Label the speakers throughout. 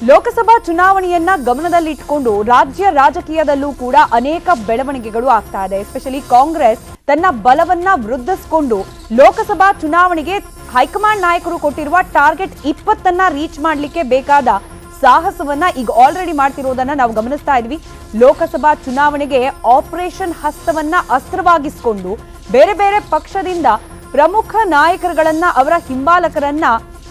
Speaker 1: ಲೋಕಸಭಾ ಚುನಾವಣೆಯನ್ನ ಗಮನದಲ್ಲಿಟ್ಟುಕೊಂಡು ರಾಜ್ಯ ರಾಜಕೀಯದಲ್ಲೂ ಕೂಡ ಅನೇಕ ಬೆಳವಣಿಗೆಗಳು ಆಗ್ತಾ ಇದೆ. ಎಸ್ಪೆಷಲಿ ಕಾಂಗ್ರೆಸ್ ತನ್ನ ಬಲವನ್ನ ವೃದ್ಧಿಸಿಕೊಂಡು ಲೋಕಸಭಾ ಚುನಾವಣೆಗೆ ಹೈಕಮಾಂಡ್ ನಾಯಕರು ಕೊಟ್ಟಿರುವ ಟಾರ್ಗೆಟ್ 20 ರೀಚ್ ಮಾಡಲಿಕ್ಕೆ ಬೇಕಾದ ಸಾಹಸವನ್ನ ಈಗ ಆಲ್ರೆಡಿ ಮಾಡ್ತಿರೋದನ್ನ ನಾವು ಗಮನಿಸ್ತಾ ಇದ್ವಿ. ಲೋಕಸಭಾ ಚುನಾವಣೆಗೆ ಆಪರೇಷನ್ ಹಸ್ತವನ್ನ ಅಸ್ತ್ರವಾಗಿಸಿಕೊಂಡು ಬೇರೆ ಬೇರೆ ಪಕ್ಷದಿಂದ ಪ್ರಮುಖ ನಾಯಕರುಗಳನ್ನ ಅವರ ಹಿಂಬಾಲಕರನ್ನ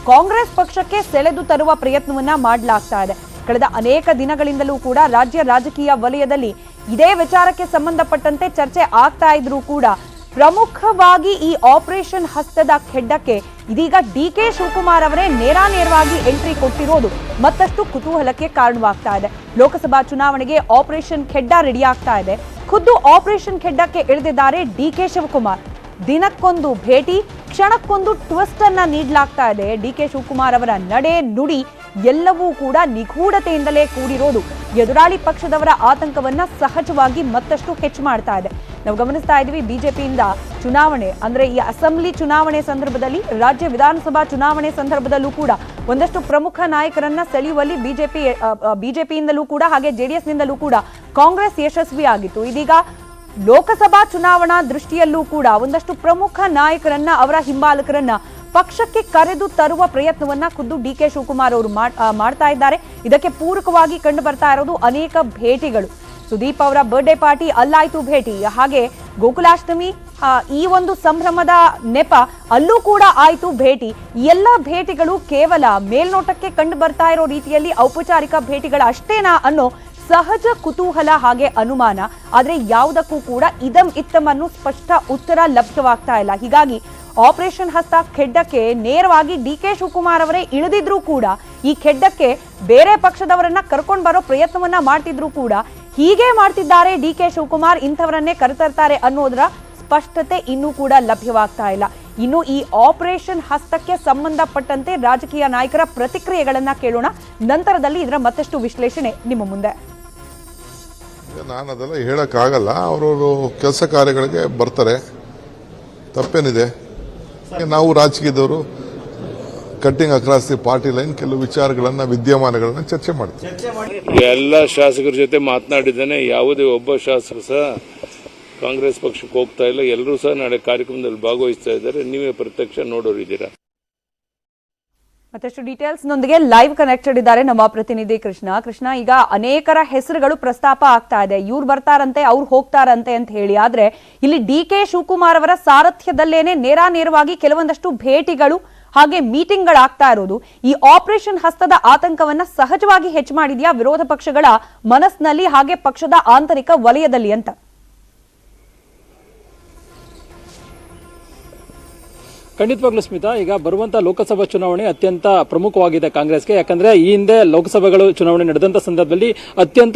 Speaker 1: ಕಾಂಗ್ರೆಸ್ ಪಕ್ಷಕ್ಕೆ ಸೆಳೆದು ತರುವ ಪ್ರಯತ್ನವನ್ನ ಮಾಡಲಾಗ್ತಾ ಇದೆ. ಕಳೆದ ಅನೇಕ ದಿನಗಳಿಂದಲೂ ಕೂಡ ರಾಜ್ಯ ರಾಜಕೀಯ ವಲಯದಲ್ಲಿ ಇದೇ ವಿಚಾರಕ್ಕೆ ಸಂಬಂಧಪಟ್ಟಂತೆ ಚರ್ಚೆ ಆಗ್ತಾ ಇದ್ರೂ ಕೂಡ ಪ್ರಮುಖವಾಗಿ ಈ ಆಪರೇಷನ್ ಹಸ್ತದ ಖೆಡ್ಡಕ್ಕೆ ಇದೀಗ ಡಿಕೆ ಶಿವಕುಮಾರ್ ಅವರೇ ನೇರವಾಗಿ ಎಂಟ್ರಿ ಕೊಟ್ಟಿರೋದು ಮತ್ತಷ್ಟು ಕುತೂಹಲಕ್ಕೆ ಕಾರಣವಾಗ್ತಾ ಇದೆ. ಲೋಕಸಭಾ ಚುನಾವಣೆಗೆ ಆಪರೇಷನ್ ಖೆಡ್ಡ ರೆಡಿ ಆಗ್ತಾ ಇದೆ. ಖುದ್ದು ಆಪರೇಷನ್ ಖೆಡ್ಡಕ್ಕೆ ಇಳಿದಿದ್ದಾರೆ ಡಿಕೆ ಶಿವಕುಮಾರ್. ದಿನಕ್ಕೊಂದು ಭೇಟಿ, ಕ್ಷಣಕ್ಕೊಂದು ಟ್ವಿಸ್ಟ್ ಅನ್ನ ನೀಡಲಾಗ್ತಾ ಇದೆ. ಡಿಕೆ ಶಿವಕುಮಾರ್ ಅವರ ನಡೆ ನುಡಿ ಎಲ್ಲವೂ ಕೂಡ ನಿಗೂಢತೆಯಿಂದಲೇ ಕೂಡಿರೋದು ಎದುರಾಳಿ ಪಕ್ಷದವರ ಆತಂಕವನ್ನ ಸಹಜವಾಗಿ ಮತ್ತಷ್ಟು ಹೆಚ್ಚು ಮಾಡ್ತಾ ಇದೆ. ನಾವು ಗಮನಿಸ್ತಾ ಇದ್ವಿ, ಬಿಜೆಪಿಯಿಂದ ಚುನಾವಣೆ ಅಂದ್ರೆ ಈ ಅಸೆಂಬ್ಲಿ ಚುನಾವಣೆ ಸಂದರ್ಭದಲ್ಲಿ, ರಾಜ್ಯ ವಿಧಾನಸಭಾ ಚುನಾವಣೆ ಸಂದರ್ಭದಲ್ಲೂ ಕೂಡ ಒಂದಷ್ಟು ಪ್ರಮುಖ ನಾಯಕರನ್ನ ಸೆಳೆಯುವಲ್ಲಿ ಬಿಜೆಪಿಯಿಂದಲೂ ಕೂಡ ಹಾಗೆ ಜೆಡಿಎಸ್ ನಿಂದಲೂ ಕೂಡ ಕಾಂಗ್ರೆಸ್ ಯಶಸ್ವಿಯಾಗಿತ್ತು. ಇದೀಗ ಲೋಕಸಭಾ ಚುನಾವಣಾ ದೃಷ್ಟಿಯಲ್ಲೂ ಕೂಡ ಒಂದಷ್ಟು ಪ್ರಮುಖ ನಾಯಕರನ್ನ ಅವರ ಹಿಂಬಾಲಕರನ್ನ ಪಕ್ಷಕ್ಕೆ ಕರೆದು ತರುವ ಪ್ರಯತ್ನವನ್ನ ಖುದ್ದು ಡಿಕೆ ಶಿವಕುಮಾರ್ ಅವರು ಮಾಡ್ತಾ ಇದ್ದಾರೆ. ಇದಕ್ಕೆ ಪೂರಕವಾಗಿ ಕಂಡು ಬರ್ತಾ ಇರೋದು ಅನೇಕ ಭೇಟಿಗಳು. ಸುದೀಪ್ ಅವರ ಬರ್ಡೇ ಪಾರ್ಟಿ ಅಲ್ಲಾಯ್ತು ಭೇಟಿ, ಹಾಗೆ ಗೋಕುಲಾಷ್ಟಮಿ ಈ ಒಂದು ಸಂಭ್ರಮದ ನೆಪ ಅಲ್ಲೂ ಕೂಡ ಆಯ್ತು ಭೇಟಿ. ಎಲ್ಲ ಭೇಟಿಗಳು ಕೇವಲ ಮೇಲ್ನೋಟಕ್ಕೆ ಕಂಡು ಬರ್ತಾ ಇರೋ ರೀತಿಯಲ್ಲಿ ಔಪಚಾರಿಕ ಭೇಟಿಗಳ ಅಷ್ಟೇನಾ ಅನ್ನೋ ಸಹಜ ಕುತೂಹಲ ಹಾಗೆ ಅನುಮಾನ. ಆದ್ರೆ ಯಾವುದಕ್ಕೂ ಕೂಡ ಇದಂ ಇತ್ತಮನ್ನು ಸ್ಪಷ್ಟ ಉತ್ತರ ಲಭ್ಯವಾಗ್ತಾ ಇಲ್ಲ. ಹೀಗಾಗಿ ಆಪರೇಷನ್ ಹಸ್ತ ಖೆಡ್ಡಕ್ಕೆ ನೇರವಾಗಿ ಡಿಕೆ ಶಿವಕುಮಾರ್ ಅವರೇ ಇಳಿದಿದ್ರು ಕೂಡ ಈ ಖೆಡ್ಡಕ್ಕೆ ಬೇರೆ ಪಕ್ಷದವರನ್ನ ಕರ್ಕೊಂಡು ಬರೋ ಪ್ರಯತ್ನವನ್ನ ಮಾಡ್ತಿದ್ರು ಕೂಡ ಹೀಗೆ ಮಾಡ್ತಿದ್ದಾರೆ ಡಿಕೆ ಶಿವಕುಮಾರ್, ಇಂಥವರನ್ನೇ ಕರೆತರ್ತಾರೆ ಅನ್ನೋದರ ಸ್ಪಷ್ಟತೆ ಇನ್ನೂ ಕೂಡ ಲಭ್ಯವಾಗ್ತಾ ಇಲ್ಲ. ಇನ್ನು ಈ ಆಪರೇಷನ್ ಹಸ್ತಕ್ಕೆ ಸಂಬಂಧಪಟ್ಟಂತೆ ರಾಜಕೀಯ ನಾಯಕರ ಪ್ರತಿಕ್ರಿಯೆಗಳನ್ನ ಕೇಳೋಣ. ನಂತರದಲ್ಲಿ ಇದರ ಮತ್ತಷ್ಟು ವಿಶ್ಲೇಷಣೆ ನಿಮ್ಮ ಮುಂದೆ.
Speaker 2: ನಾನು ಅದೆಲ್ಲ ಹೇಳಕ್ಕಾಗಲ್ಲ. ಅವರವರು ಕೆಲಸ ಕಾರ್ಯಗಳಿಗೆ ಬರ್ತಾರೆ, ತಪ್ಪೇನಿದೆ. ನಾವು ರಾಜಕೀಯದವರು cutting across the party line ಕೆಲವು ವಿಚಾರಗಳನ್ನ, ವಿದ್ಯಮಾನಗಳನ್ನ ಚರ್ಚೆ ಮಾಡ್ತೀವಿ.
Speaker 3: ಎಲ್ಲ ಶಾಸಕರ ಜೊತೆ ಮಾತನಾಡಿದ್ದೇನೆ. ಯಾವುದೇ ಒಬ್ಬ ಶಾಸಕರು ಸಹ ಕಾಂಗ್ರೆಸ್ ಪಕ್ಷಕ್ಕೆ ಹೋಗ್ತಾ ಇಲ್ಲ. ಎಲ್ಲರೂ ಸಹ ನಾಳೆ ಕಾರ್ಯಕ್ರಮದಲ್ಲಿ ಭಾಗವಹಿಸ್ತಾ ಇದ್ದಾರೆ. ನೀವೇ ಪ್ರತ್ಯಕ್ಷ ನೋಡೋರಿದ್ದೀರಾ.
Speaker 1: ಮತ್ತಷ್ಟು ಡೀಟೇಲ್ಸ್ ನೊಂದಿಗೆ ಲೈವ್ ಕನೆಕ್ಟೆಡ್ ಇದ್ದಾರೆ ನಮ್ಮ ಪ್ರತಿನಿಧಿ ಕೃಷ್ಣ. ಈಗ ಅನೇಕರ ಹೆಸರುಗಳು ಪ್ರಸ್ತಾಪ ಆಗ್ತಾ ಇದೆ. ಇವ್ರು ಬರ್ತಾರಂತೆ, ಅವ್ರು ಹೋಗ್ತಾರಂತೆ ಅಂತ ಹೇಳಿ. ಆದ್ರೆ ಇಲ್ಲಿ ಡಿಕೆ ಶಿವಕುಮಾರ್ ಅವರ ಸಾರಥ್ಯದಲ್ಲೇನೆ ನೇರವಾಗಿ ಕೆಲವೊಂದಷ್ಟು ಭೇಟಿಗಳು ಹಾಗೆ ಮೀಟಿಂಗ್ಗಳಾಗ್ತಾ ಇರೋದು ಈ ಆಪರೇಷನ್ ಹಸ್ತದ ಆತಂಕವನ್ನ ಸಹಜವಾಗಿ ಹೆಚ್ಚು ಮಾಡಿದ್ಯಾ ವಿರೋಧ ಪಕ್ಷಗಳ ಮನಸ್ಸಿನಲ್ಲಿ ಹಾಗೆ ಪಕ್ಷದ ಆಂತರಿಕ ವಲಯದಲ್ಲಿ ಅಂತ?
Speaker 4: ಖಂಡಿತವಾಗ್ಲೂ ಸ್ಮಿತಾ, ಈಗ ಬರುವಂತಹ ಲೋಕಸಭಾ ಚುನಾವಣೆ ಅತ್ಯಂತ ಪ್ರಮುಖವಾಗಿದೆ ಕಾಂಗ್ರೆಸ್ಗೆ. ಯಾಕಂದ್ರೆ ಈ ಹಿಂದೆ ಲೋಕಸಭೆಗಳು ಚುನಾವಣೆ ನಡೆದಂತ ಸಂದರ್ಭದಲ್ಲಿ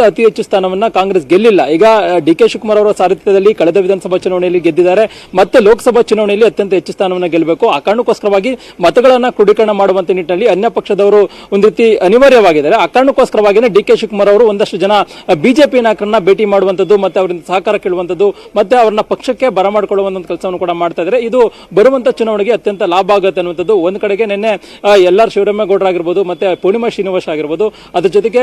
Speaker 4: ಅತಿ ಹೆಚ್ಚು ಸ್ಥಾನವನ್ನ ಕಾಂಗ್ರೆಸ್ ಗೆಲ್ಲಿಲ್ಲ. ಈಗ ಡಿಕೆ ಶಿವಕುಮಾರ್ ಅವರ ಸಾರಥ್ಯದಲ್ಲಿ ಕಳೆದ ವಿಧಾನಸಭಾ ಚುನಾವಣೆಯಲ್ಲಿ ಗೆದ್ದಿದ್ದಾರೆ. ಮತ್ತೆ ಲೋಕಸಭಾ ಚುನಾವಣೆಯಲ್ಲಿ ಅತ್ಯಂತ ಹೆಚ್ಚು ಸ್ಥಾನವನ್ನ ಗೆಲ್ಲಬೇಕು. ಆ ಕಾರಣಕ್ಕೋಸ್ಕರವಾಗಿ ಮತಗಳನ್ನ ಕ್ರೋಢೀಕರಣ ಮಾಡುವಂತ ನಿಟ್ಟಿನಲ್ಲಿ ಅನ್ಯ ಪಕ್ಷದವರು ಒಂದು ರೀತಿ ಅನಿವಾರ್ಯವಾಗಿದ್ದಾರೆ. ಆ ಕಾರಣಕ್ಕೋಸ್ಕರವಾಗಿಯೇ ಡಿಕೆ ಶಿವಕುಮಾರ್ ಅವರು ಒಂದಷ್ಟು ಜನ ಬಿಜೆಪಿ ನಾಯಕರನ್ನ ಭೇಟಿ ಮಾಡುವಂತದ್ದು, ಮತ್ತೆ ಅವರಿಂದ ಸಹಕಾರ ಕೇಳುವಂತದ್ದು, ಮತ್ತೆ ಅವರನ್ನ ಪಕ್ಷಕ್ಕೆ ಬರಮಾಡಿಕೊಳ್ಳುವಂತ ಕೆಲಸವನ್ನು ಕೂಡ ಮಾಡ್ತಾ ಇದ್ದಾರೆ. ಇದು ಬರುವಂತ ಚುನಾವಣೆಗೆ ಅತ್ಯಂತ ಲಾಭ ಆಗುತ್ತೆ ಅನ್ನುವಂಥದ್ದು. ಒಂದು ಕಡೆಗೆ ನಿನ್ನೆ ಎಲ್ಲಾರ್ ಶಿವರಾಮೇಗೌಡರು ಆಗಿರ್ಬೋದು, ಮತ್ತೆ ಪೂರ್ಣಿಮಾ ಶ್ರೀನಿವಾಸ್ ಆಗಿರ್ಬೋದು, ಅದ್ರ ಜೊತೆಗೆ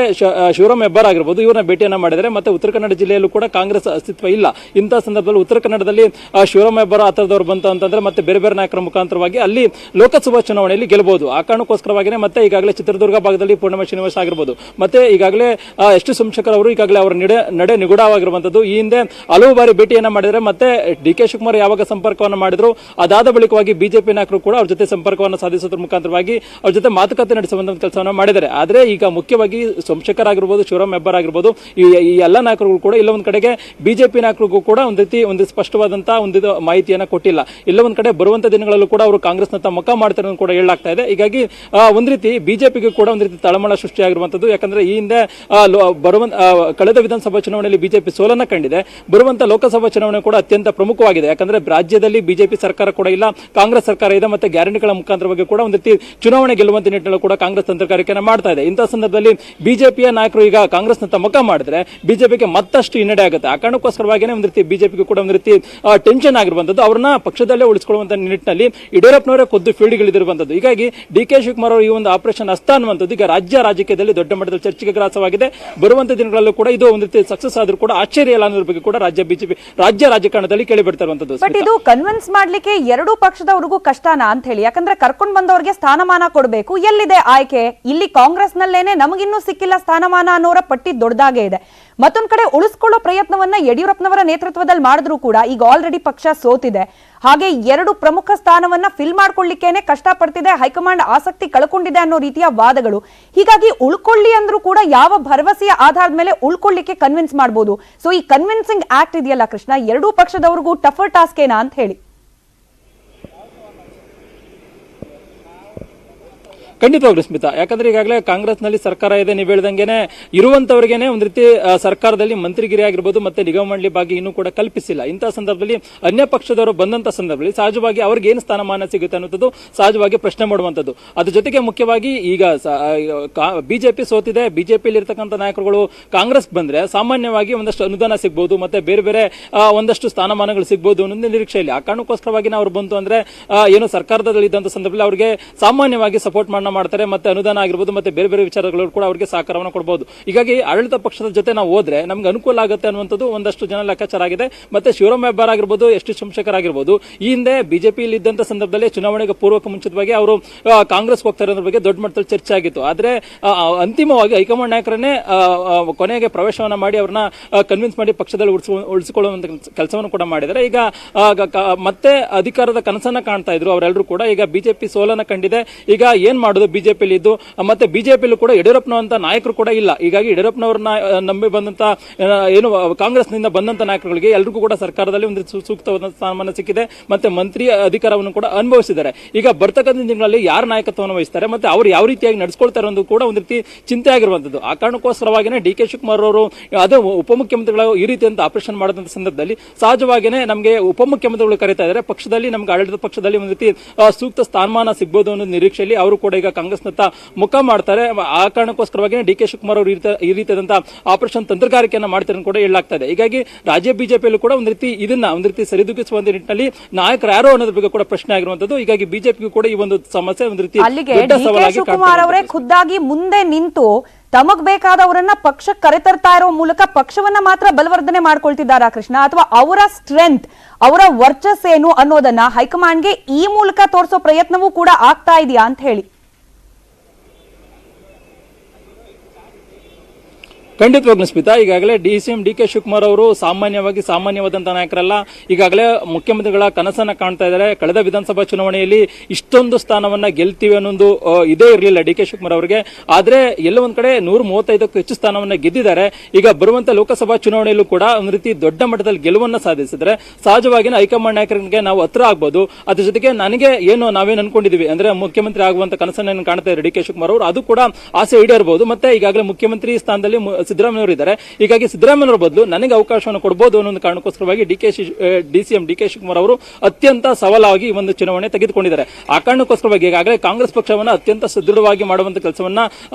Speaker 4: ಶಿವರಾಮ್ ಹೆಬ್ಬಾರ್ ಆಗಿರ್ಬೋದು, ಇವ್ರನ್ನ ಭೇಟಿಯನ್ನ ಮಾಡಿದರೆ. ಮತ್ತೆ ಉತ್ತರ ಕನ್ನಡ ಜಿಲ್ಲೆಯಲ್ಲೂ ಕೂಡ ಕಾಂಗ್ರೆಸ್ ಅಸ್ತಿತ್ವ ಇಲ್ಲ. ಇಂತಹ ಸಂದರ್ಭದಲ್ಲಿ ಉತ್ತರ ಕನ್ನಡದಲ್ಲಿ ಶಿವರಾಮ್ ಹೆಬ್ಬಾರ್ ಆ ತರದವ್ರು ಬಂತ ಅಂತಂದ್ರೆ ಮತ್ತೆ ಬೇರೆ ಬೇರೆ ನಾಯಕರ ಮುಖಾಂತರವಾಗಿ ಅಲ್ಲಿ ಲೋಕಸಭಾ ಚುನಾವಣೆಯಲ್ಲಿ ಗೆಲ್ಲಬಹುದು. ಆ ಕಾರಣಕ್ಕೋಸ್ಕರವಾಗಿನೇ ಮತ್ತೆ ಈಗಾಗಲೇ ಚಿತ್ರದುರ್ಗ ಭಾಗದಲ್ಲಿ ಪೂರ್ಣಿಮಾ ಶ್ರೀನಿವಾಸ್ ಆಗಿರ್ಬೋದು, ಮತ್ತೆ ಈಗಾಗಲೇ ಎಸ್ ಟಿ ಸೋಮಶೇಖರ್ ಅವರು ಈಗಾಗಲೇ ಅವರ ನಡೆ ನಿಗೂಢವಾಗಿರುವಂತದ್ದು. ಈ ಹಿಂದೆ ಹಲವು ಬಾರಿ ಭೇಟಿಯನ್ನ ಮಾಡಿದರೆ. ಮತ್ತೆ ಡಿ.ಕೆ. ಶಿವಕುಮಾರ್ ಯಾವಾಗ ಸಂಪರ್ಕವನ್ನು ಮಾಡಿದ್ರು, ಅದಾದ ಬಳಿಕವಾಗಿ ಬಿಜೆಪಿ ನಾಯಕರು ಕೂಡ ಅವ್ರ ಜೊತೆ ಸಂಪರ್ಕವನ್ನು ಸಾಧಿಸೋದ್ರ ಮುಖಾಂತರವಾಗಿ ಅವ್ರ ಜೊತೆ ಮಾತುಕತೆ ನಡೆಸುವಂತ ಕೆಲಸವನ್ನು ಮಾಡಿದ್ದಾರೆ. ಆದ್ರೆ ಈಗ ಮುಖ್ಯವಾಗಿ ಸೋಮಶೇಖರ್ ಆಗಿರ್ಬೋದು, ಶಿವರಾಮ್ ಹೆಬ್ಬಾರ್ ಆಗಿರ್ಬೋದು, ಈ ಎಲ್ಲ ನಾಯಕರು ಕೂಡ ಇಲ್ಲ ಒಂದ್ ಕಡೆಗೆ ಬಿಜೆಪಿ ನಾಯಕರಿಗೂ ಕೂಡ ಒಂದು ಸ್ಪಷ್ಟವಾದಂತಹ ಒಂದು ಮಾಹಿತಿಯನ್ನ ಕೊಟ್ಟಿಲ್ಲ. ಇಲ್ಲ ಒಂದ್ ಕಡೆ ಬರುವಂತ ದಿನಗಳಲ್ಲೂ ಕೂಡ ಅವರು ಕಾಂಗ್ರೆಸ್ನತ್ತ ಮುಖ ಮಾಡ್ತಾರೆ ಅಂತ ಕೂಡ ಹೇಳಲಾಗ್ತಾ ಇದೆ. ಹೀಗಾಗಿ ಒಂದ್ ರೀತಿ ಬಿಜೆಪಿಗೆ ಕೂಡ ಒಂದ್ ರೀತಿ ತಳಮಳ ಸೃಷ್ಟಿಯಾಗಿರುವಂತದ್ದು. ಯಾಕಂದ್ರೆ ಈ ಹಿಂದೆ ಕಳೆದ ವಿಧಾನಸಭಾ ಚುನಾವಣೆಯಲ್ಲಿ ಬಿಜೆಪಿ ಸೋಲನ್ನ ಕಂಡಿದೆ. ಬರುವಂತ ಲೋಕಸಭಾ ಚುನಾವಣೆ ಕೂಡ ಅತ್ಯಂತ ಪ್ರಮುಖವಾಗಿದೆ. ಯಾಕಂದ್ರೆ ರಾಜ್ಯದಲ್ಲಿ ಬಿಜೆಪಿ ಸರ್ಕಾರ ಕೂಡ ಇಲ್ಲ, ಕಾಂಗ್ರೆಸ್ ಸರ್ಕಾರ ಇದೆ ಮತ್ತೆ ಗ್ಯಾರಂಟಿಗಳ ಮುಖಾಂತರವಾಗಿ ಕೂಡ ಒಂದು ರೀತಿ ಚುನಾವಣೆ ಗೆಲ್ಲುವಂತ ನಿಟ್ಟಿನಲ್ಲಿ ಕೂಡ ಕಾಂಗ್ರೆಸ್ ತಂತ್ರಗಾರಿಕೆಯನ್ನು ಮಾಡ್ತಾ ಇದೆ. ಇಂತಹ ಸಂದರ್ಭದಲ್ಲಿ ಬಿಜೆಪಿಯ ನಾಯಕರು ಈಗ ಕಾಂಗ್ರೆಸ್ನಂತ ಮುಖ ಮಾಡಿದ್ರೆ ಬಿಜೆಪಿಗೆ ಮತ್ತಷ್ಟು ಹಿನ್ನಡೆ ಆಗುತ್ತೆ. ಆ ಕಾರಣಕ್ಕೋಸ್ಕರವಾಗಿಯೇ ಒಂದು ರೀತಿ ಬಿಜೆಪಿಗೆ ಕೂಡ ಒಂದು ರೀತಿ ಟೆನ್ಷನ್ ಆಗಿರುವಂತದ್ದು, ಅವ್ರನ್ನ ಪಕ್ಷದಲ್ಲೇ ಉಳಿಸಿಕೊಳ್ಳುವಂತ ನಿಟ್ಟಿನಲ್ಲಿ ಯಡಿಯೂರಪ್ಪನವರೇ ಖುದ್ದು ಫೀಲ್ಡ್ಗಳಿರುವಂತದ್ದು. ಹೀಗಾಗಿ ಡಿ.ಕೆ. ಶಿವಕುಮಾರ್ ಅವರು ಈ ಒಂದು ಆಪರೇಷನ್ ಹಸ್ತ ಅನ್ನುವಂಥದ್ದು ಈಗ ರಾಜಕೀಯದಲ್ಲಿ ದೊಡ್ಡ ಮಟ್ಟದಲ್ಲಿ ಚರ್ಚೆಗೆ ಗ್ರಾಸವಾಗಿದೆ. ಬರುವಂತ ದಿನಗಳಲ್ಲೂ ಕೂಡ ಇದು ಒಂದು ರೀತಿ ಸಕ್ಸಸ್ ಆದ್ರೂ ಕೂಡ ಆಶ್ಚರ್ಯ ಇಲ್ಲ ಅನ್ನೋದ್ರ ಬಗ್ಗೆ ಕೂಡ ರಾಜ್ಯ ರಾಜಕಾರಣದಲ್ಲಿ ಕೇಳಿ ಬರ್ತಾ ಇರುವಂತದ್ದು.
Speaker 1: ಬಟ್ ಇದು ಕನ್ವಿನ್ಸ್ ಮಾಡ್ಲಿಕ್ಕೆ ಎರಡೂ ಪಕ್ಷದವರಿಗೂ ಕಷ್ಟನಾ ಅಂತ ಹೇಳಿ, ಯಾಕಂದ್ರೆ ಕರ್ಕೊಂಡ್ ಬಂದವರಿಗೆ ಸ್ಥಾನಮಾನ ಕೊಡಬೇಕು, ಎಲ್ಲಿದೆ ಆಯ್ಕೆ? ಇಲ್ಲಿ ಕಾಂಗ್ರೆಸ್ ನಲ್ಲೇನೆ ನಮಗಿನ್ನೂ ಸಿಕ್ಕಿಲ್ಲ ಸ್ಥಾನಮಾನ ಅನ್ನೋರ ಪಟ್ಟಿ ದೊಡ್ಡದಾಗೆ ಇದೆ. ಮತ್ತೊಂದ್ ಕಡೆ ಉಳಿಸ್ಕೊಳ್ಳೋ ಪ್ರಯತ್ನವನ್ನ ಯಡಿಯೂರಪ್ಪನವರ ನೇತೃತ್ವದಲ್ಲಿ ಮಾಡಿದ್ರು ಕೂಡ ಈಗ ಆಲ್ರೆಡಿ ಪಕ್ಷ ಸೋತಿದೆ. ಹಾಗೆ ಎರಡು ಪ್ರಮುಖ ಸ್ಥಾನವನ್ನ ಫಿಲ್ ಮಾಡ್ಕೊಳ್ಳಿಕ್ಕೇನೆ ಕಷ್ಟ ಪಡ್ತಿದೆ, ಹೈಕಮಾಂಡ್ ಆಸಕ್ತಿ ಕಳ್ಕೊಂಡಿದೆ ಅನ್ನೋ ರೀತಿಯ ವಾದಗಳು. ಹೀಗಾಗಿ ಉಳ್ಕೊಳ್ಳಿ ಅಂದ್ರೂ ಕೂಡ ಯಾವ ಭರವಸೆಯ ಆಧಾರದ ಮೇಲೆ ಉಳ್ಕೊಳ್ಳಿಕ್ಕೆ ಕನ್ವಿನ್ಸ್ ಮಾಡಬಹುದು? ಸೊ ಈ ಕನ್ವಿನ್ಸಿಂಗ್ ಆಕ್ಟ್ ಇದೆಯಲ್ಲ ಕೃಷ್ಣ, ಎರಡೂ ಪಕ್ಷದವರಿಗೂ ಟಫರ್ ಟಾಸ್ಕ್ ಏನಾ ಅಂತ ಹೇಳಿ.
Speaker 4: ಖಂಡಿತವಾಗ್ಲೂ ಸ್ಮಿತಾ, ಯಾಕಂದ್ರೆ ಈಗಾಗಲೇ ಕಾಂಗ್ರೆಸ್ನಲ್ಲಿ ಸರ್ಕಾರ ಇದೆ, ನೀವು ಹೇಳ್ದಂಗೆನೆ ಇರುವಂತವರಿಗೇನೆ ಒಂದು ರೀತಿ ಸರ್ಕಾರದಲ್ಲಿ ಮಂತ್ರಿಗಿರಿ ಆಗಿರ್ಬೋದು ಮತ್ತೆ ನಿಗಮ ಮಂಡಳಿ ಭಾಗಿ ಇನ್ನೂ ಕೂಡ ಕಲ್ಪಿಸಿಲ್ಲ. ಇಂತಹ ಸಂದರ್ಭದಲ್ಲಿ ಅನ್ಯ ಪಕ್ಷದವರು ಬಂದಂತ ಸಂದರ್ಭದಲ್ಲಿ ಸಹಜವಾಗಿ ಅವ್ರಿಗೆ ಏನು ಸ್ಥಾನಮಾನ ಸಿಗುತ್ತೆ ಅನ್ನೋದು ಸಹಜವಾಗಿ ಪ್ರಶ್ನೆ ಮಾಡುವಂತದ್ದು. ಅದ್ರ ಜೊತೆಗೆ ಮುಖ್ಯವಾಗಿ ಈಗ ಬಿಜೆಪಿ ಸೋತಿದೆ, ಬಿಜೆಪಿಯಲ್ಲಿ ಇರ್ತಕ್ಕಂಥ ನಾಯಕರುಗಳು ಕಾಂಗ್ರೆಸ್ ಬಂದ್ರೆ ಸಾಮಾನ್ಯವಾಗಿ ಒಂದಷ್ಟು ಅನುದಾನ ಸಿಗಬಹುದು ಮತ್ತೆ ಬೇರೆ ಬೇರೆ ಒಂದಷ್ಟು ಸ್ಥಾನಮಾನಗಳು ಸಿಗಬಹುದು ಅನ್ನೋ ನಿರೀಕ್ಷೆಯಲ್ಲಿ. ಆ ಕಾರಣಕ್ಕೋಸ್ಕರವಾಗಿ ಅವ್ರು ಬಂತು ಅಂದ್ರೆ ಏನು ಸರ್ಕಾರದಲ್ಲಿ ಇದ್ದಂತ ಸಂದರ್ಭದಲ್ಲಿ ಅವರಿಗೆ ಸಾಮಾನ್ಯವಾಗಿ ಸಪೋರ್ಟ್ ಮಾಡ್ತಾರೆ ಮತ್ತೆ ಅನುದಾನ ಆಗಿರ್ಬೋದು ಮತ್ತೆ ಬೇರೆ ಬೇರೆ ವಿಚಾರಗಳು ಕೂಡ ಅವರಿಗೆ ಸಹಕಾರವನ್ನು ಕೊಡಬಹುದು. ಹೀಗಾಗಿ ಆಡಳಿತ ಪಕ್ಷದ ಜೊತೆ ನಾವು ಹೋದ್ರೆ ನಮ್ಗೆ ಅನುಕೂಲ ಆಗುತ್ತೆ ಅನ್ನುವಂಥದ್ದು ಒಂದಷ್ಟು ಜನ ಲೆಕ್ಕಾಚಾರ ಆಗಿದೆ. ಮತ್ತೆ ಶಿವರಾಮ ಹೆಬ್ಬಾರ್ ಆಗಿರ್ಬೋದು, ಎಸ್ ಟಿ ಸೋಮಶೇಖರ್ ಆಗಿರ್ಬೋದು, ಈ ಹಿಂದೆ ಬಿಜೆಪಿಯಲ್ಲಿ ಇದ್ದಂತ ಸಂದರ್ಭದಲ್ಲಿ ಚುನಾವಣೆಗೆ ಪೂರ್ವಕ ಮುಂಚಿತವಾಗಿ ಅವರು ಕಾಂಗ್ರೆಸ್ ಹೋಗ್ತಾ ಇರೋದ್ರ ಬಗ್ಗೆ ದೊಡ್ಡ ಮಟ್ಟದಲ್ಲಿ ಚರ್ಚೆ ಆಗಿತ್ತು. ಆದ್ರೆ ಅಂತಿಮವಾಗಿ ಹೈಕಮಾಂಡ್ ನಾಯಕರನ್ನೇ ಕೊನೆಗೆ ಪ್ರವೇಶವನ್ನ ಮಾಡಿ ಅವ್ರನ್ನ ಕನ್ವಿನ್ಸ್ ಮಾಡಿ ಪಕ್ಷದಲ್ಲಿ ಉಳಿಸಿಕೊಳ್ಳುವಂತ ಕೆಲಸವನ್ನು ಕೂಡ ಮಾಡಿದ್ದಾರೆ. ಈಗ ಮತ್ತೆ ಅಧಿಕಾರದ ಕನಸನ್ನ ಕಾಣ್ತಾ ಇದ್ರು ಅವರೆಲ್ಲರೂ ಕೂಡ. ಈಗ ಬಿಜೆಪಿ ಸೋಲನ್ನ ಕಂಡಿದೆ. ಈಗ ಏನ್ ಮಾಡೋದು ಬಿಜೆಪಿಯಲ್ಲಿ ಇದ್ದು, ಮತ್ತೆ ಬಿಜೆಪಿಯಲ್ಲೂ ಕೂಡ ಯಡಿಯೂರಪ್ಪನವಂತ ನಾಯಕರು ಕೂಡ ಇಲ್ಲ. ಹೀಗಾಗಿ ಯಡಿಯೂರಪ್ಪನವ್ರನ್ನ ನಂಬಿ ಬಂದಂತ ಏನು ಕಾಂಗ್ರೆಸ್ನಿಂದ ಬಂದಂತ ನಾಯಕರುಗಳಿಗೆ ಎಲ್ರಿಗೂ ಕೂಡ ಸರ್ಕಾರದಲ್ಲಿ ಒಂದು ಸೂಕ್ತವಾದ ಸ್ಥಾನಮಾನ ಸಿಕ್ಕಿದೆ ಮತ್ತೆ ಮಂತ್ರಿ ಅಧಿಕಾರವನ್ನು ಕೂಡ ಅನುಭವಿಸಿದ್ದಾರೆ. ಈಗ ಬರ್ತಕ್ಕಂಥ ದಿನಗಳಲ್ಲಿ ಯಾರ ನಾಯಕತ್ವವನ್ನು ವಹಿಸ್ತಾರೆ ಮತ್ತೆ ಅವರು ಯಾವ ರೀತಿಯಾಗಿ ನಡೆಸ್ಕೊಳ್ತಾರೆ ಅನ್ನೋದು ಕೂಡ ಒಂದು ರೀತಿ ಚಿಂತೆ ಆಗಿರುವಂತದ್ದು. ಆ ಕಾರಣಕ್ಕೋಸ್ಕರವಾಗಿನೇ ಡಿ.ಕೆ. ಶಿವಕುಮಾರ್ ಅವರು ಅದೇ ಉಪಮುಖ್ಯಮಂತ್ರಿಗಳು ಈ ರೀತಿಯಂತ ಆಪರೇಷನ್ ಮಾಡಿದಂತ ಸಂದರ್ಭದಲ್ಲಿ ಸಹಜವಾಗಿನೇ ನಮಗೆ ಉಪಮುಖ್ಯಮಂತ್ರಿಗಳು ಕರೀತಾ ಇದ್ದಾರೆ, ಪಕ್ಷದಲ್ಲಿ ನಮ್ಗೆ ಆಡಳಿತ ಪಕ್ಷದಲ್ಲಿ ಒಂದು ರೀತಿ ಸೂಕ್ತ ಸ್ಥಾನಮಾನ ಸಿಗಬಹುದು ಅನ್ನೋ ನಿರೀಕ್ಷೆಯಲ್ಲಿ ಅವರು ಕೂಡ ಈಗ ಕಾಂಗ್ರೆಸ್ನತ್ತ ಮುಖ ಮಾಡ್ತಾರೆ. ಆ ಕಾರಣಕ್ಕೋಸ್ಕರವಾಗಿ ಡಿ.ಕೆ. ಶಿವಕುಮಾರ್ ಅವರು ಈ ರೀತಿಯಾದಂತಹ ಆಪರೇಷನ್ ತಂತ್ರಗಾರಿಕೆಯನ್ನು ಮಾಡ್ತಾರೆ ಕೂಡ ಹೇಳಲಾಗ್ತಾ ಇದೆ. ಹೀಗಾಗಿ ರಾಜ್ಯ ಬಿಜೆಪಿಯಲ್ಲೂ ಕೂಡ ಒಂದು ರೀತಿ ಇದನ್ನ ಒಂದು ರೀತಿ ಸರಿದೂಗಿಸುವ ನಿಟ್ಟಿನಲ್ಲಿ ನಾಯಕರು ಯಾರೋ ಅನ್ನೋದ್ರ ಬಗ್ಗೆ ಕೂಡ ಪ್ರಶ್ನೆ ಆಗಿರುವಂತದ್ದು. ಹೀಗಾಗಿ ಬಿಜೆಪಿಗೂ ಕೂಡ ಈ ಒಂದು ಸಮಸ್ಯೆ ಒಂದು ರೀತಿ ದೊಡ್ಡ ಸವಾಲಾಗಿ
Speaker 1: ಶಿವಕುಮಾರ್ ಅವರೇ ಖುದ್ದಾಗಿ ಮುಂದೆ ನಿಂತು ತಮಗ್ ಬೇಕಾದವರನ್ನ ಪಕ್ಷಕ್ಕೆ ಕರೆತರ್ತಾ ಇರೋ ಮೂಲಕ ಪಕ್ಷವನ್ನ ಮಾತ್ರ ಬಲವರ್ಧನೆ ಮಾಡ್ಕೊಳ್ತಿದ್ದಾರಾ ಕೃಷ್ಣ, ಅಥವಾ ಅವರ ಸ್ಟ್ರೆಂತ್, ಅವರ ವರ್ಚಸ್ ಏನು ಅನ್ನೋದನ್ನ ಹೈಕಮಾಂಡ್ಗೆ ಈ ಮೂಲಕ ತೋರಿಸೋ ಪ್ರಯತ್ನವೂ ಕೂಡ ಆಗ್ತಾ ಇದೆಯಾ ಅಂತ ಹೇಳಿ?
Speaker 4: ಖಂಡಿತವಾಗ್ಲೂ ಸ್ಮಿತಾ, ಈಗಾಗಲೇ ಸಿಎಂ ಡಿ.ಕೆ. ಶಿವಕುಮಾರ್ ಅವರು ಸಾಮಾನ್ಯವಾದಂತಹ ನಾಯಕರಲ್ಲ. ಈಗಾಗಲೇ ಮುಖ್ಯಮಂತ್ರಿಗಳ ಕನಸನ್ನ ಕಾಣ್ತಾ ಇದ್ದಾರೆ. ಕಳೆದ ವಿಧಾನಸಭಾ ಚುನಾವಣೆಯಲ್ಲಿ ಇಷ್ಟೊಂದು ಸ್ಥಾನವನ್ನ ಗೆಲ್ತೀವಿ ಅನ್ನೊಂದು ಇದೇ ಇರಲಿಲ್ಲ ಡಿ.ಕೆ. ಶಿವಕುಮಾರ್ ಅವರಿಗೆ. ಆದ್ರೆ ಎಲ್ಲ ಒಂದ್ ಕಡೆ 135ಕ್ಕೂ ಹೆಚ್ಚು ಸ್ಥಾನವನ್ನ ಗೆದ್ದಿದ್ದಾರೆ. ಈಗ ಬರುವಂತ ಲೋಕಸಭಾ ಚುನಾವಣೆಯಲ್ಲೂ ಕೂಡ ಒಂದು ರೀತಿ ದೊಡ್ಡ ಮಟ್ಟದಲ್ಲಿ ಗೆಲುವನ್ನ ಸಾಧಿಸಿದ್ರೆ ಸಹಜವಾಗಿ ಹೈಕಮಾಂಡ್ ನಾಯಕರಿಗೆ ನಾವು ಹತ್ರ ಆಗ್ಬಹುದು. ಅದ್ರ ಜೊತೆಗೆ ನನಗೆ ನಾವೇನು ಅನ್ಕೊಂಡಿದೀವಿ ಅಂದ್ರೆ ಮುಖ್ಯಮಂತ್ರಿ ಆಗುವಂತ ಕನಸನ್ನ ಕಾಣ್ತಾ ಇದ್ದಾರೆ ಡಿ.ಕೆ. ಶಿವಕುಮಾರ್ ಅವರು, ಅದು ಕೂಡ ಆಸೆ ಈಡೇರಬಹುದು. ಮತ್ತೆ ಈಗಾಗಲೇ ಮುಖ್ಯಮಂತ್ರಿ ಸ್ಥಾನದಲ್ಲಿ ಸಿದ್ದರಾಮಯ್ಯ ಇದ್ದಾರೆ. ಹೀಗಾಗಿ ಸಿದ್ದರಾಮಯ್ಯ ಬದಲು ನನಗೆ ಅವಕಾಶವನ್ನು ಕೊಡಬಹುದು ಅನ್ನೋ ಕಾರಣಕ್ಕೋಸ್ಕರವಾಗಿ ಸಿಎಂ ಡಿ.ಕೆ. ಶಿವಕುಮಾರ್ ಅವರು ಅತ್ಯಂತ ಸವಾಲಾಗಿ ಒಂದು ಚುನಾವಣೆ ತೆಗೆದುಕೊಂಡಿದ್ದಾರೆ. ಆ ಕಾರಣಕ್ಕೋಸ್ಕರವಾಗಿ ಈಗಾಗಲೇ ಕಾಂಗ್ರೆಸ್ ಪಕ್ಷವನ್ನ ಅತ್ಯಂತ ಸುದೃಢವಾಗಿ ಮಾಡುವಂತ ಕೆಲಸವನ್ನ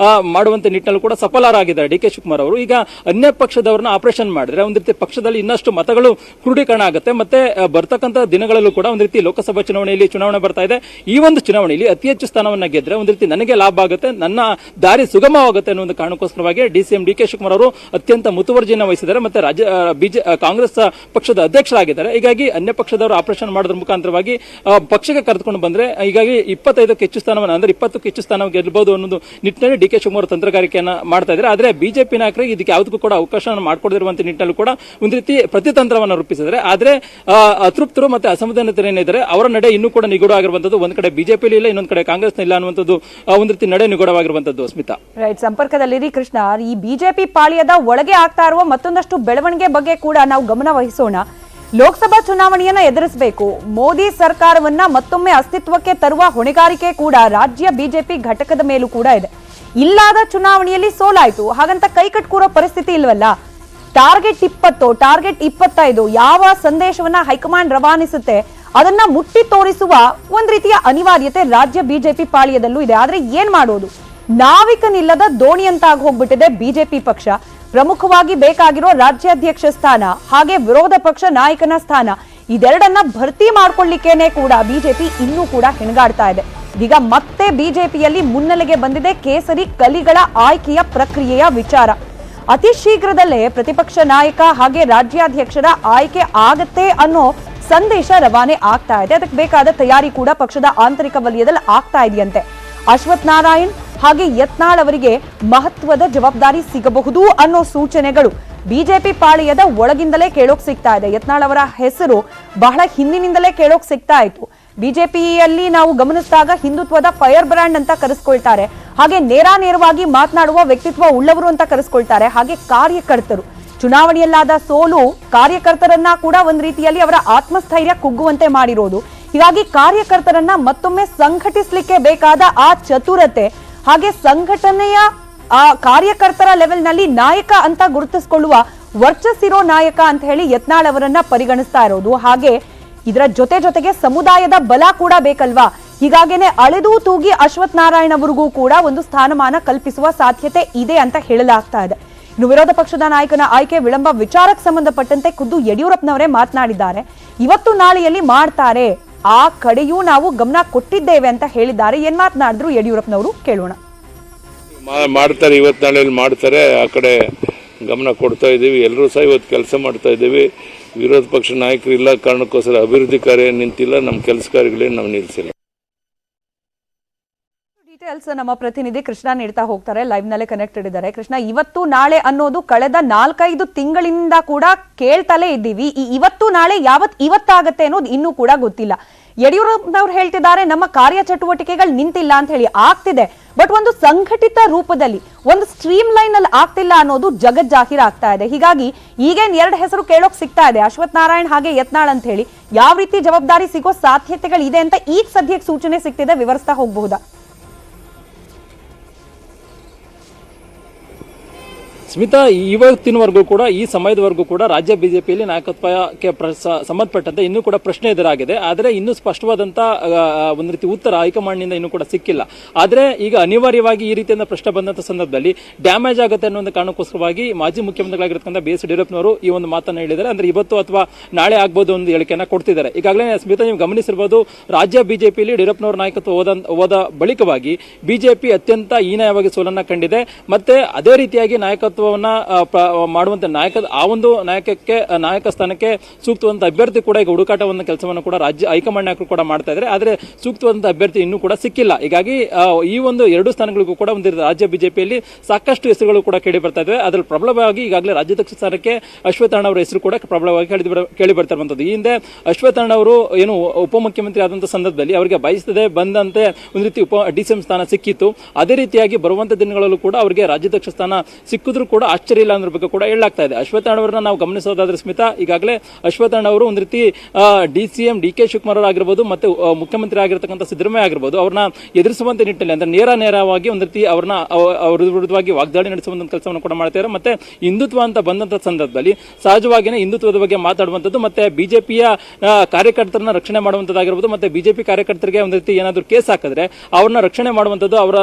Speaker 4: ಮಾಡುವಂತ ನಿಟ್ಟಿನಲ್ಲಿ ಕೂಡ ಸಫಲರಾಗಿದ್ದಾರೆ ಡಿ.ಕೆ. ಶಿವಕುಮಾರ್ ಅವರು. ಈಗ ಅನ್ಯ ಪಕ್ಷದವರನ್ನ ಆಪರೇಷನ್ ಮಾಡಿದ್ರೆ ಒಂದು ರೀತಿ ಪಕ್ಷದಲ್ಲಿ ಇನ್ನಷ್ಟು ಮತಗಳು ಕ್ರೋಢೀಕರಣ ಆಗುತ್ತೆ. ಮತ್ತೆ ಬರ್ತಕ್ಕಂಥ ದಿನಗಳಲ್ಲೂ ಕೂಡ ಒಂದು ರೀತಿ ಲೋಕಸಭಾ ಚುನಾವಣೆ ಬರ್ತಾ ಇದೆ. ಈ ಒಂದು ಚುನಾವಣೆಯಲ್ಲಿ ಅತಿ ಹೆಚ್ಚು ಸ್ಥಾನವನ್ನ ಗೆದ್ರೆ ಒಂದು ರೀತಿ ನನಗೆ ಲಾಭ ಆಗುತ್ತೆ, ನನ್ನ ದಾರಿ ಸುಗಮವಾಗುತ್ತೆ ಅನ್ನೋ ಒಂದು ಕಾರಣಕ್ಕೋಸ್ಕರವಾಗಿ ಸಿಎಂ ಡಿ.ಕೆ. ಶಿವಕುಮಾರ್ ಅವರು ಅತ್ಯಂತ ಮುತುವರ್ಜಿಯನ್ನು ವಹಿಸಿದ್ದಾರೆ. ಮತ್ತೆ ಕಾಂಗ್ರೆಸ್ ಪಕ್ಷದ ಅಧ್ಯಕ್ಷರಾಗಿದ್ದಾರೆ. ಹೀಗಾಗಿ ಅನ್ಯ ಪಕ್ಷದವರು ಆಪರೇಷನ್ ಮಾಡೋದ್ರ ಮುಖಾಂತರವಾಗಿ ಪಕ್ಷಕ್ಕೆ ಕರೆದುಕೊಂಡು ಬಂದ್ರೆ ಹೀಗಾಗಿ 25ಕ್ಕೆ ಹೆಚ್ಚು ಸ್ಥಾನವನ್ನು ಅಂದ್ರೆ 20ಕ್ಕೆ ಹೆಚ್ಚು ಸ್ಥಾನ ಗೆಲ್ಲಬಹುದು ಅನ್ನೋದು ನಿಟ್ಟಿನಲ್ಲಿ ಡಿ.ಕೆ. ಶಿವಕುಮಾರ್ ತಂತ್ರಗಾರಿಕೆಯನ್ನ ಮಾಡ್ತಾ ಇದ್ದಾರೆ. ಆದ್ರೆ ಬಿಜೆಪಿ ನಾಯಕರಿಗೆ ಇದಕ್ಕೆ ಯಾವುದಕ್ಕೂ ಕೂಡ ಅವಕಾಶವನ್ನು ಮಾಡಿಕೊಡದಿರುವಂತ ನಿಟ್ಟಿನಲ್ಲಿ ಕೂಡ ಒಂದು ರೀತಿ ಪ್ರತಿತಂತ್ರವನ್ನು ರೂಪಿಸಿದ್ದಾರೆ. ಆದ್ರೆ ಅತೃಪ್ತರು ಮತ್ತೆ ಅಸಮಾಧಾನಿತರೇನಿದ್ದಾರೆ ಅವರ ನಡೆ ಇನ್ನೂ ಕೂಡ ನಿಗೂಢ ಆಗಿರುವಂತದ್ದು. ಒಂದ್ ಕಡೆ ಬಿಜೆಪಿ ಇಲ್ಲ, ಇನ್ನೊಂದ್ ಕಡೆ ಕಾಂಗ್ರೆಸ್ ಇಲ್ಲ ಅನ್ನುವಂಥದ್ದು ಒಂದು ರೀತಿ ನಡೆ ನಿಗೂಢವಾಗಿರುವಂತದ್ದು. ಸ್ಮಿತಾ,
Speaker 1: ರೈಟ್, ಸಂಪರ್ಕದಲ್ಲಿ ಕೃಷ್ಣ, ಈ ಬಿಜೆಪಿ ಪಾಳ್ಯದ ಒಳಗೆ ಆಗ್ತಾ ಇರುವ ಮತ್ತೊಂದಷ್ಟು ಬೆಳವಣಿಗೆ ಬಗ್ಗೆ ಕೂಡ ನಾವು ಗಮನ ವಹಿಸೋಣ. ಲೋಕಸಭಾ ಚುನಾವಣೆಯನ್ನ ಎದುರಿಸಬೇಕು, ಮೋದಿ ಸರ್ಕಾರವನ್ನ ಮತ್ತೊಮ್ಮೆ ಅಸ್ತಿತ್ವಕ್ಕೆ ತರುವ ಹೊಣೆಗಾರಿಕೆ ಕೂಡ ರಾಜ್ಯ ಬಿಜೆಪಿ ಘಟಕದ ಮೇಲೂ ಕೂಡ ಇದೆ. ಇಲ್ಲಾದ ಚುನಾವಣೆಯಲ್ಲಿ ಸೋಲಾಯ್ತು, ಹಾಗಂತ ಕೈ ಕಟ್ಕೂರೋ ಪರಿಸ್ಥಿತಿ ಇಲ್ವಲ್ಲ. ಟಾರ್ಗೆಟ್ 20, ಟಾರ್ಗೆಟ್ 25 ಯಾವ ಸಂದೇಶವನ್ನ ಹೈಕಮಾಂಡ್ ರವಾನಿಸುತ್ತೆ ಅದನ್ನ ಮುಟ್ಟಿ ತೋರಿಸುವ ಒಂದ್ ರೀತಿಯ ಅನಿವಾರ್ಯತೆ ರಾಜ್ಯ ಬಿಜೆಪಿ ಪಾಳ್ಯದಲ್ಲೂ ಇದೆ. ಆದ್ರೆ ಏನ್ ಮಾಡೋದು, ನಾವಿಕನಿಲ್ಲದ ದೋಣಿಯಂತಾಗಿ ಹೋಗ್ಬಿಟ್ಟಿದೆ ಬಿಜೆಪಿ ಪಕ್ಷ. ಪ್ರಮುಖವಾಗಿ ಬೇಕಾಗಿರೋ ರಾಜ್ಯಾಧ್ಯಕ್ಷ ಸ್ಥಾನ ಹಾಗೆ ವಿರೋಧ ಪಕ್ಷ ನಾಯಕನ ಸ್ಥಾನ ಇದೆರಡನ್ನ ಭರ್ತಿ ಮಾಡ್ಕೊಳ್ಳಿಕ್ಕೇನೆ ಕೂಡ ಬಿಜೆಪಿ ಇನ್ನೂ ಕೂಡ ಹೆಣಗಾಡ್ತಾ ಇದೆ. ಈಗ ಮತ್ತೆ ಬಿಜೆಪಿಯಲ್ಲಿ ಮುನ್ನೆಲೆಗೆ ಬಂದಿದೆ ಕೇಸರಿ ಕಲಿಗಳ ಆಯ್ಕೆಯ ಪ್ರಕ್ರಿಯೆಯ ವಿಚಾರ. ಅತಿ ಶೀಘ್ರದಲ್ಲೇ ಪ್ರತಿಪಕ್ಷ ನಾಯಕ ಹಾಗೆ ರಾಜ್ಯಾಧ್ಯಕ್ಷರ ಆಯ್ಕೆ ಆಗತ್ತೆ ಅನ್ನೋ ಸಂದೇಶ ರವಾನೆ ಆಗ್ತಾ ಇದೆ. ಅದಕ್ಕೆ ಬೇಕಾದ ತಯಾರಿ ಕೂಡ ಪಕ್ಷದ ಆಂತರಿಕ ವಲಯದಲ್ಲಿ ಆಗ್ತಾ ಇದೆಯಂತೆ. ಅಶ್ವಥ್ ನಾರಾಯಣ್ ಹಾಗೆ ಯತ್ನಾಳ್ ಅವರಿಗೆ ಮಹತ್ವದ ಜವಾಬ್ದಾರಿ ಸಿಗಬಹುದು ಅನ್ನೋ ಸೂಚನೆಗಳು ಬಿಜೆಪಿ ಪಾಳೆಯದ ಒಳಗಿಂದಲೇ ಕೇಳೋಕ್ ಸಿಗ್ತಾ ಇದೆ. ಯತ್ನಾಳ್ ಅವರ ಹೆಸರು ಬಹಳ ಹಿಂದಿನಿಂದಲೇ ಕೇಳೋಕ್ ಸಿಗ್ತಾ ಇತ್ತು. ಬಿಜೆಪಿಯಲ್ಲಿ ನಾವು ಗಮನಿಸಿದಾಗ ಹಿಂದುತ್ವದ ಫೈರ್ ಬ್ರ್ಯಾಂಡ್ ಅಂತ ಕರೆಸ್ಕೊಳ್ತಾರೆ, ಹಾಗೆ ನೇರವಾಗಿ ಮಾತನಾಡುವ ವ್ಯಕ್ತಿತ್ವ ಉಳ್ಳವರು ಅಂತ ಕರೆಸ್ಕೊಳ್ತಾರೆ. ಹಾಗೆ ಕಾರ್ಯಕರ್ತರು, ಚುನಾವಣೆಯಲ್ಲಾದ ಸೋಲು ಕಾರ್ಯಕರ್ತರನ್ನ ಕೂಡ ಒಂದ್ ರೀತಿಯಲ್ಲಿ ಅವರ ಆತ್ಮಸ್ಥೈರ್ಯ ಕುಗ್ಗುವಂತೆ ಮಾಡಿರೋದು. ಹೀಗಾಗಿ ಕಾರ್ಯಕರ್ತರನ್ನ ಮತ್ತೊಮ್ಮೆ ಸಂಘಟಿಸಲಿಕ್ಕೆ ಬೇಕಾದ ಆ ಚತುರತೆ ಹಾಗೆ ಸಂಘಟನೆಯ ಆ ಕಾರ್ಯಕರ್ತರ ಲೆವೆಲ್ನಲ್ಲಿ ನಾಯಕ ಅಂತ ಗುರುತಿಸಿಕೊಳ್ಳುವ ವರ್ಚಸ್ಸಿರೋ ನಾಯಕ ಅಂತ ಹೇಳಿ ಯತ್ನಾಳ್ ಅವರನ್ನ ಪರಿಗಣಿಸ್ತಾ ಇರೋದು. ಹಾಗೆ ಇದರ ಜೊತೆಗೆ ಸಮುದಾಯದ ಬಲ ಕೂಡ ಬೇಕಲ್ವಾ. ಹೀಗಾಗೇನೆ ಅಳೆದು ತೂಗಿ ಅಶ್ವಥ್ ನಾರಾಯಣ್ ಅವರಿಗೂ ಕೂಡ ಒಂದು ಸ್ಥಾನಮಾನ ಕಲ್ಪಿಸುವ ಸಾಧ್ಯತೆ ಇದೆ ಅಂತ ಹೇಳಲಾಗ್ತಾ ಇದೆ. ಇನ್ನು ವಿರೋಧ ಪಕ್ಷದ ನಾಯಕನ ಆಯ್ಕೆ ವಿಳಂಬ ವಿಚಾರಕ್ಕೆ ಸಂಬಂಧಪಟ್ಟಂತೆ ಖುದ್ದು ಯಡಿಯೂರಪ್ಪನವರೇ ಮಾತನಾಡಿದ್ದಾರೆ. ಇವತ್ತು ನಾಳೆಯಲ್ಲಿ ಮಾಡ್ತಾರೆ, ಆ ಕಡೆಯೂ ನಾವು ಗಮನ ಕೊಟ್ಟಿದ್ದೇವೆ ಅಂತ ಹೇಳಿದ್ದಾರೆ. ಏನ್ ಮಾತನಾಡಿದ್ರು ಯಡಿಯೂರಪ್ಪನವರು ಕೇಳೋಣ.
Speaker 3: ಮಾಡ್ತಾರೆ, ಇವತ್ತು ನಾಳೆಯಲ್ಲಿ ಮಾಡ್ತಾರೆ, ಆ ಕಡೆ ಗಮನ ಕೊಡ್ತಾ ಇದ್ದೀವಿ. ಎಲ್ಲರೂ ಸಹ ಇವತ್ತು ಕೆಲಸ ಮಾಡ್ತಾ ಇದ್ದೀವಿ. ವಿರೋಧ ಪಕ್ಷ ನಾಯಕರು ಇಲ್ಲ ಕಾರಣಕ್ಕೋಸ್ಕರ ಅಭಿವೃದ್ಧಿ ಕಾರ್ಯ ನಿಂತಿಲ್ಲ, ನಮ್ಮ ಕೆಲಸ ಕಾರ್ಯಗಳೇನು ನಾವು ನಿಲ್ಲಿಸಿಲ್ಲ.
Speaker 1: ಡೀಟೇಲ್ಸ್ ನಮ್ಮ ಪ್ರತಿನಿಧಿ ಕೃಷ್ಣ ನೀಡ್ತಾ ಹೋಗ್ತಾರೆ, ಲೈವ್ ನಲ್ಲೇ ಕನೆಕ್ಟೆಡ್ ಇದ್ದಾರೆ. ಕೃಷ್ಣ, ಇವತ್ತು ನಾಳೆ ಅನ್ನೋದು ಕಳೆದ 4-5 ತಿಂಗಳಿಂದ ಕೂಡ ಕೇಳ್ತಲೇ ಇದ್ದೀವಿ. ಈ ಇವತ್ತು ನಾಳೆ ಇವತ್ತಾಗತ್ತೆ ಅನ್ನೋದು ಇನ್ನೂ ಕೂಡ ಗೊತ್ತಿಲ್ಲ. ಯಡಿಯೂರಪ್ಪನವ್ರು ಹೇಳ್ತಿದ್ದಾರೆ ನಮ್ಮ ಕಾರ್ಯಚಟುವಟಿಕೆಗಳು ನಿಂತಿಲ್ಲ ಅಂತ ಹೇಳಿ. ಆಗ್ತಿದೆ, ಬಟ್ ಒಂದು ಸಂಘಟಿತ ರೂಪದಲ್ಲಿ ಒಂದು ಸ್ಟ್ರೀಮ್ ಲೈನ್ ಅಲ್ಲಿ ಆಗ್ತಿಲ್ಲ ಅನ್ನೋದು ಜಗಜ್ಜಾಹೀರ್ ಆಗ್ತಾ ಇದೆ. ಹೀಗಾಗಿ ಈಗೇನ್ 2 ಹೆಸರು ಕೇಳೋಕ್ ಸಿಗ್ತಾ ಇದೆ, ಅಶ್ವಥ್ ನಾರಾಯಣ್ ಹಾಗೆ ಯತ್ನಾಳ್ ಅಂತ ಹೇಳಿ. ಯಾವ ರೀತಿ ಜವಾಬ್ದಾರಿ ಸಿಗೋ ಸಾಧ್ಯತೆಗಳು ಇದೆ ಅಂತ ಈಗ ಸದ್ಯಕ್ಕೆ ಸೂಚನೆ ಸಿಗ್ತಿದೆ, ವಿವರಿಸ್ತಾ ಹೋಗಬಹುದಾ?
Speaker 4: ಸ್ಮಿತಾ, ಇವತ್ತಿನವರೆಗೂ ಕೂಡ ಈ ಸಮಯದವರೆಗೂ ಕೂಡ ರಾಜ್ಯ ಬಿಜೆಪಿಯಲ್ಲಿ ನಾಯಕತ್ವಕ್ಕೆ ಸಂಬಂಧಪಟ್ಟಂತೆ ಇನ್ನೂ ಕೂಡ ಪ್ರಶ್ನೆ ಎದುರಾಗಿದೆ. ಆದರೆ ಇನ್ನೂ ಸ್ಪಷ್ಟವಾದಂತ ಒಂದು ರೀತಿ ಉತ್ತರ ಹೈಕಮಾಂಡ್ನಿಂದ ಇನ್ನೂ ಕೂಡ ಸಿಕ್ಕಿಲ್ಲ. ಆದರೆ ಈಗ ಅನಿವಾರ್ಯವಾಗಿ ಈ ರೀತಿಯಿಂದ ಪ್ರಶ್ನೆ ಬಂದಂತ ಸಂದರ್ಭದಲ್ಲಿ ಡ್ಯಾಮೇಜ್ ಆಗುತ್ತೆ ಅನ್ನೋ ಒಂದು ಕಾರಣಕ್ಕೋಸ್ಕರವಾಗಿ ಮಾಜಿ ಮುಖ್ಯಮಂತ್ರಿಗಳಾಗಿರ್ತಕ್ಕಂಥ ಬಿ ಎಸ್ ಯಡಿಯೂರಪ್ಪನವರು ಈ ಒಂದು ಮಾತನ್ನು ಹೇಳಿದ್ದಾರೆ. ಅಂದ್ರೆ ಇವತ್ತು ಅಥವಾ ನಾಳೆ ಆಗ್ಬೋದು ಒಂದು ಹೇಳಿಕೆಯನ್ನ ಕೊಡ್ತಿದ್ದಾರೆ. ಈಗಾಗಲೇ ಸ್ಮಿತಾ, ನೀವು ಗಮನಿಸಿರ್ಬೋದು, ರಾಜ್ಯ ಬಿಜೆಪಿಯಲ್ಲಿ ಯಡಿಯೂರಪ್ಪನವರ ನಾಯಕತ್ವ ಹೋದ ಬಳಿಕವಾಗಿ ಬಿಜೆಪಿ ಅತ್ಯಂತ ಹೀನಾಯವಾಗಿ ಸೋಲನ್ನ ಕಂಡಿದೆ. ಮತ್ತೆ ಅದೇ ರೀತಿಯಾಗಿ ನಾಯಕತ್ವ ಮಾಡುವಂತ ನಾಯಕ ಸ್ಥಾನಕ್ಕೆ ಸೂಕ್ತವಾದಂತ ಅಭ್ಯರ್ಥಿ ಕೂಡ ಈಗ ಹುಡುಕಾಟವನ್ನು ಕೆಲಸವನ್ನು ಕೂಡ ರಾಜ್ಯ ಹೈಕಮಾಂಡ್ ನಾಯಕರು ಕೂಡ ಮಾಡ್ತಾ ಇದ್ದಾರೆ. ಆದ್ರೆ ಸೂಕ್ತವಾದಂತ ಅಭ್ಯರ್ಥಿ ಇನ್ನೂ ಕೂಡ ಸಿಕ್ಕಿಲ್ಲ. ಹೀಗಾಗಿ ಈ ಒಂದು 2 ಸ್ಥಾನಗಳಿಗೂ ಕೂಡ ಒಂದು ರಾಜ್ಯ ಬಿಜೆಪಿಯಲ್ಲಿ ಸಾಕಷ್ಟು ಹೆಸರುಗಳು ಕೂಡ ಕೇಳಿ ಬರ್ತಾ ಇವೆ. ಅದರಲ್ಲಿ ಪ್ರಬಲವಾಗಿ ಈಗಾಗಲೇ ರಾಜ್ಯಾಧ್ಯಕ್ಷ ಸ್ಥಾನಕ್ಕೆ ಅಶ್ವಥ್ ನಾರಾಯಣ್ ಅವರ ಹೆಸರು ಕೂಡ ಪ್ರಬಲವಾಗಿ ಕೇಳಿ ಬರ್ತಾ ಇರುವಂತದ್ದು. ಈ ಹಿಂದೆ ಅಶ್ವಥ್ ನಾರಾಯಣ್ ಅವರು ಏನು ಉಪಮುಖ್ಯಮಂತ್ರಿ ಆದಂತಹ ಸಂದರ್ಭದಲ್ಲಿ ಅವರಿಗೆ ಬಯಸದೆ ಬಂದಂತೆ ಒಂದು ರೀತಿ ಡಿಸಿಎಂ ಸ್ಥಾನ ಸಿಕ್ಕಿತ್ತು. ಅದೇ ರೀತಿಯಾಗಿ ಬರುವಂತ ದಿನಗಳಲ್ಲೂ ಕೂಡ ಅವರಿಗೆ ರಾಜ್ಯಾಧ್ಯಕ್ಷ ಸ್ಥಾನ ಸಿಕ್ಕಿದ್ರು ಕೂಡ ಆಶ್ಚರ್ಯ ಇಲ್ಲ ಅನ್ನೋ ಬಗ್ಗೆ ಕೂಡ ಹೇಳಲಾಗ್ತಾ ಇದೆ. ಅಶ್ವಥ್ ನಾರಾಯಣ್ ಅವರನ್ನ ನಾವು ಗಮನಿಸೋದಾದ್ರೆ ಸ್ಮಿತಾ, ಈಗಾಗಲೇ ಅಶ್ವಥ್ ನಾರಾಯಣ್ ಅವರು ಒಂದು ರೀತಿ ಡಿಸಿಎಂ ಡಿ.ಕೆ. ಶಿವಕುಮಾರ್ ಆಗಿರ್ಬೋದು ಮತ್ತೆ ಮುಖ್ಯಮಂತ್ರಿ ಆಗಿರ್ತಕ್ಕಂಥ ಸಿದ್ದರಾಮಯ್ಯ ಆಗಿರ್ಬೋದು ಅವ್ರನ್ನ ಎದುರಿಸುವಂತ ನಿಟ್ಟಿನಲ್ಲಿ ಅಂದ್ರೆ ನೇರವಾಗಿ ಒಂದು ರೀತಿ ಅವ್ರ ವಿರುದ್ಧವಾಗಿ ವಾಗ್ದಾಳಿ ನಡೆಸುವಂತ ಕೆಲಸವನ್ನು ಕೂಡ ಮಾಡ್ತಾರೆ. ಮತ್ತೆ ಹಿಂದುತ್ವ ಅಂತ ಬಂದಂತ ಸಂದರ್ಭದಲ್ಲಿ ಸಹಜವಾಗಿಯೇ ಹಿಂದುತ್ವದ ಬಗ್ಗೆ ಮಾತಾಡುವಂಥದ್ದು ಮತ್ತೆ ಬಿಜೆಪಿಯ ಕಾರ್ಯಕರ್ತರನ್ನ ರಕ್ಷಣೆ ಮಾಡುವಂತದ್ದಾಗಿರ್ಬೋದು ಮತ್ತೆ ಬಿಜೆಪಿ ಕಾರ್ಯಕರ್ತರಿಗೆ ಒಂದು ರೀತಿ ಏನಾದ್ರು ಕೇಸ್ ಹಾಕಿದ್ರೆ ಅವ್ರನ್ನ ರಕ್ಷಣೆ ಮಾಡುವಂಥದ್ದು, ಅವರ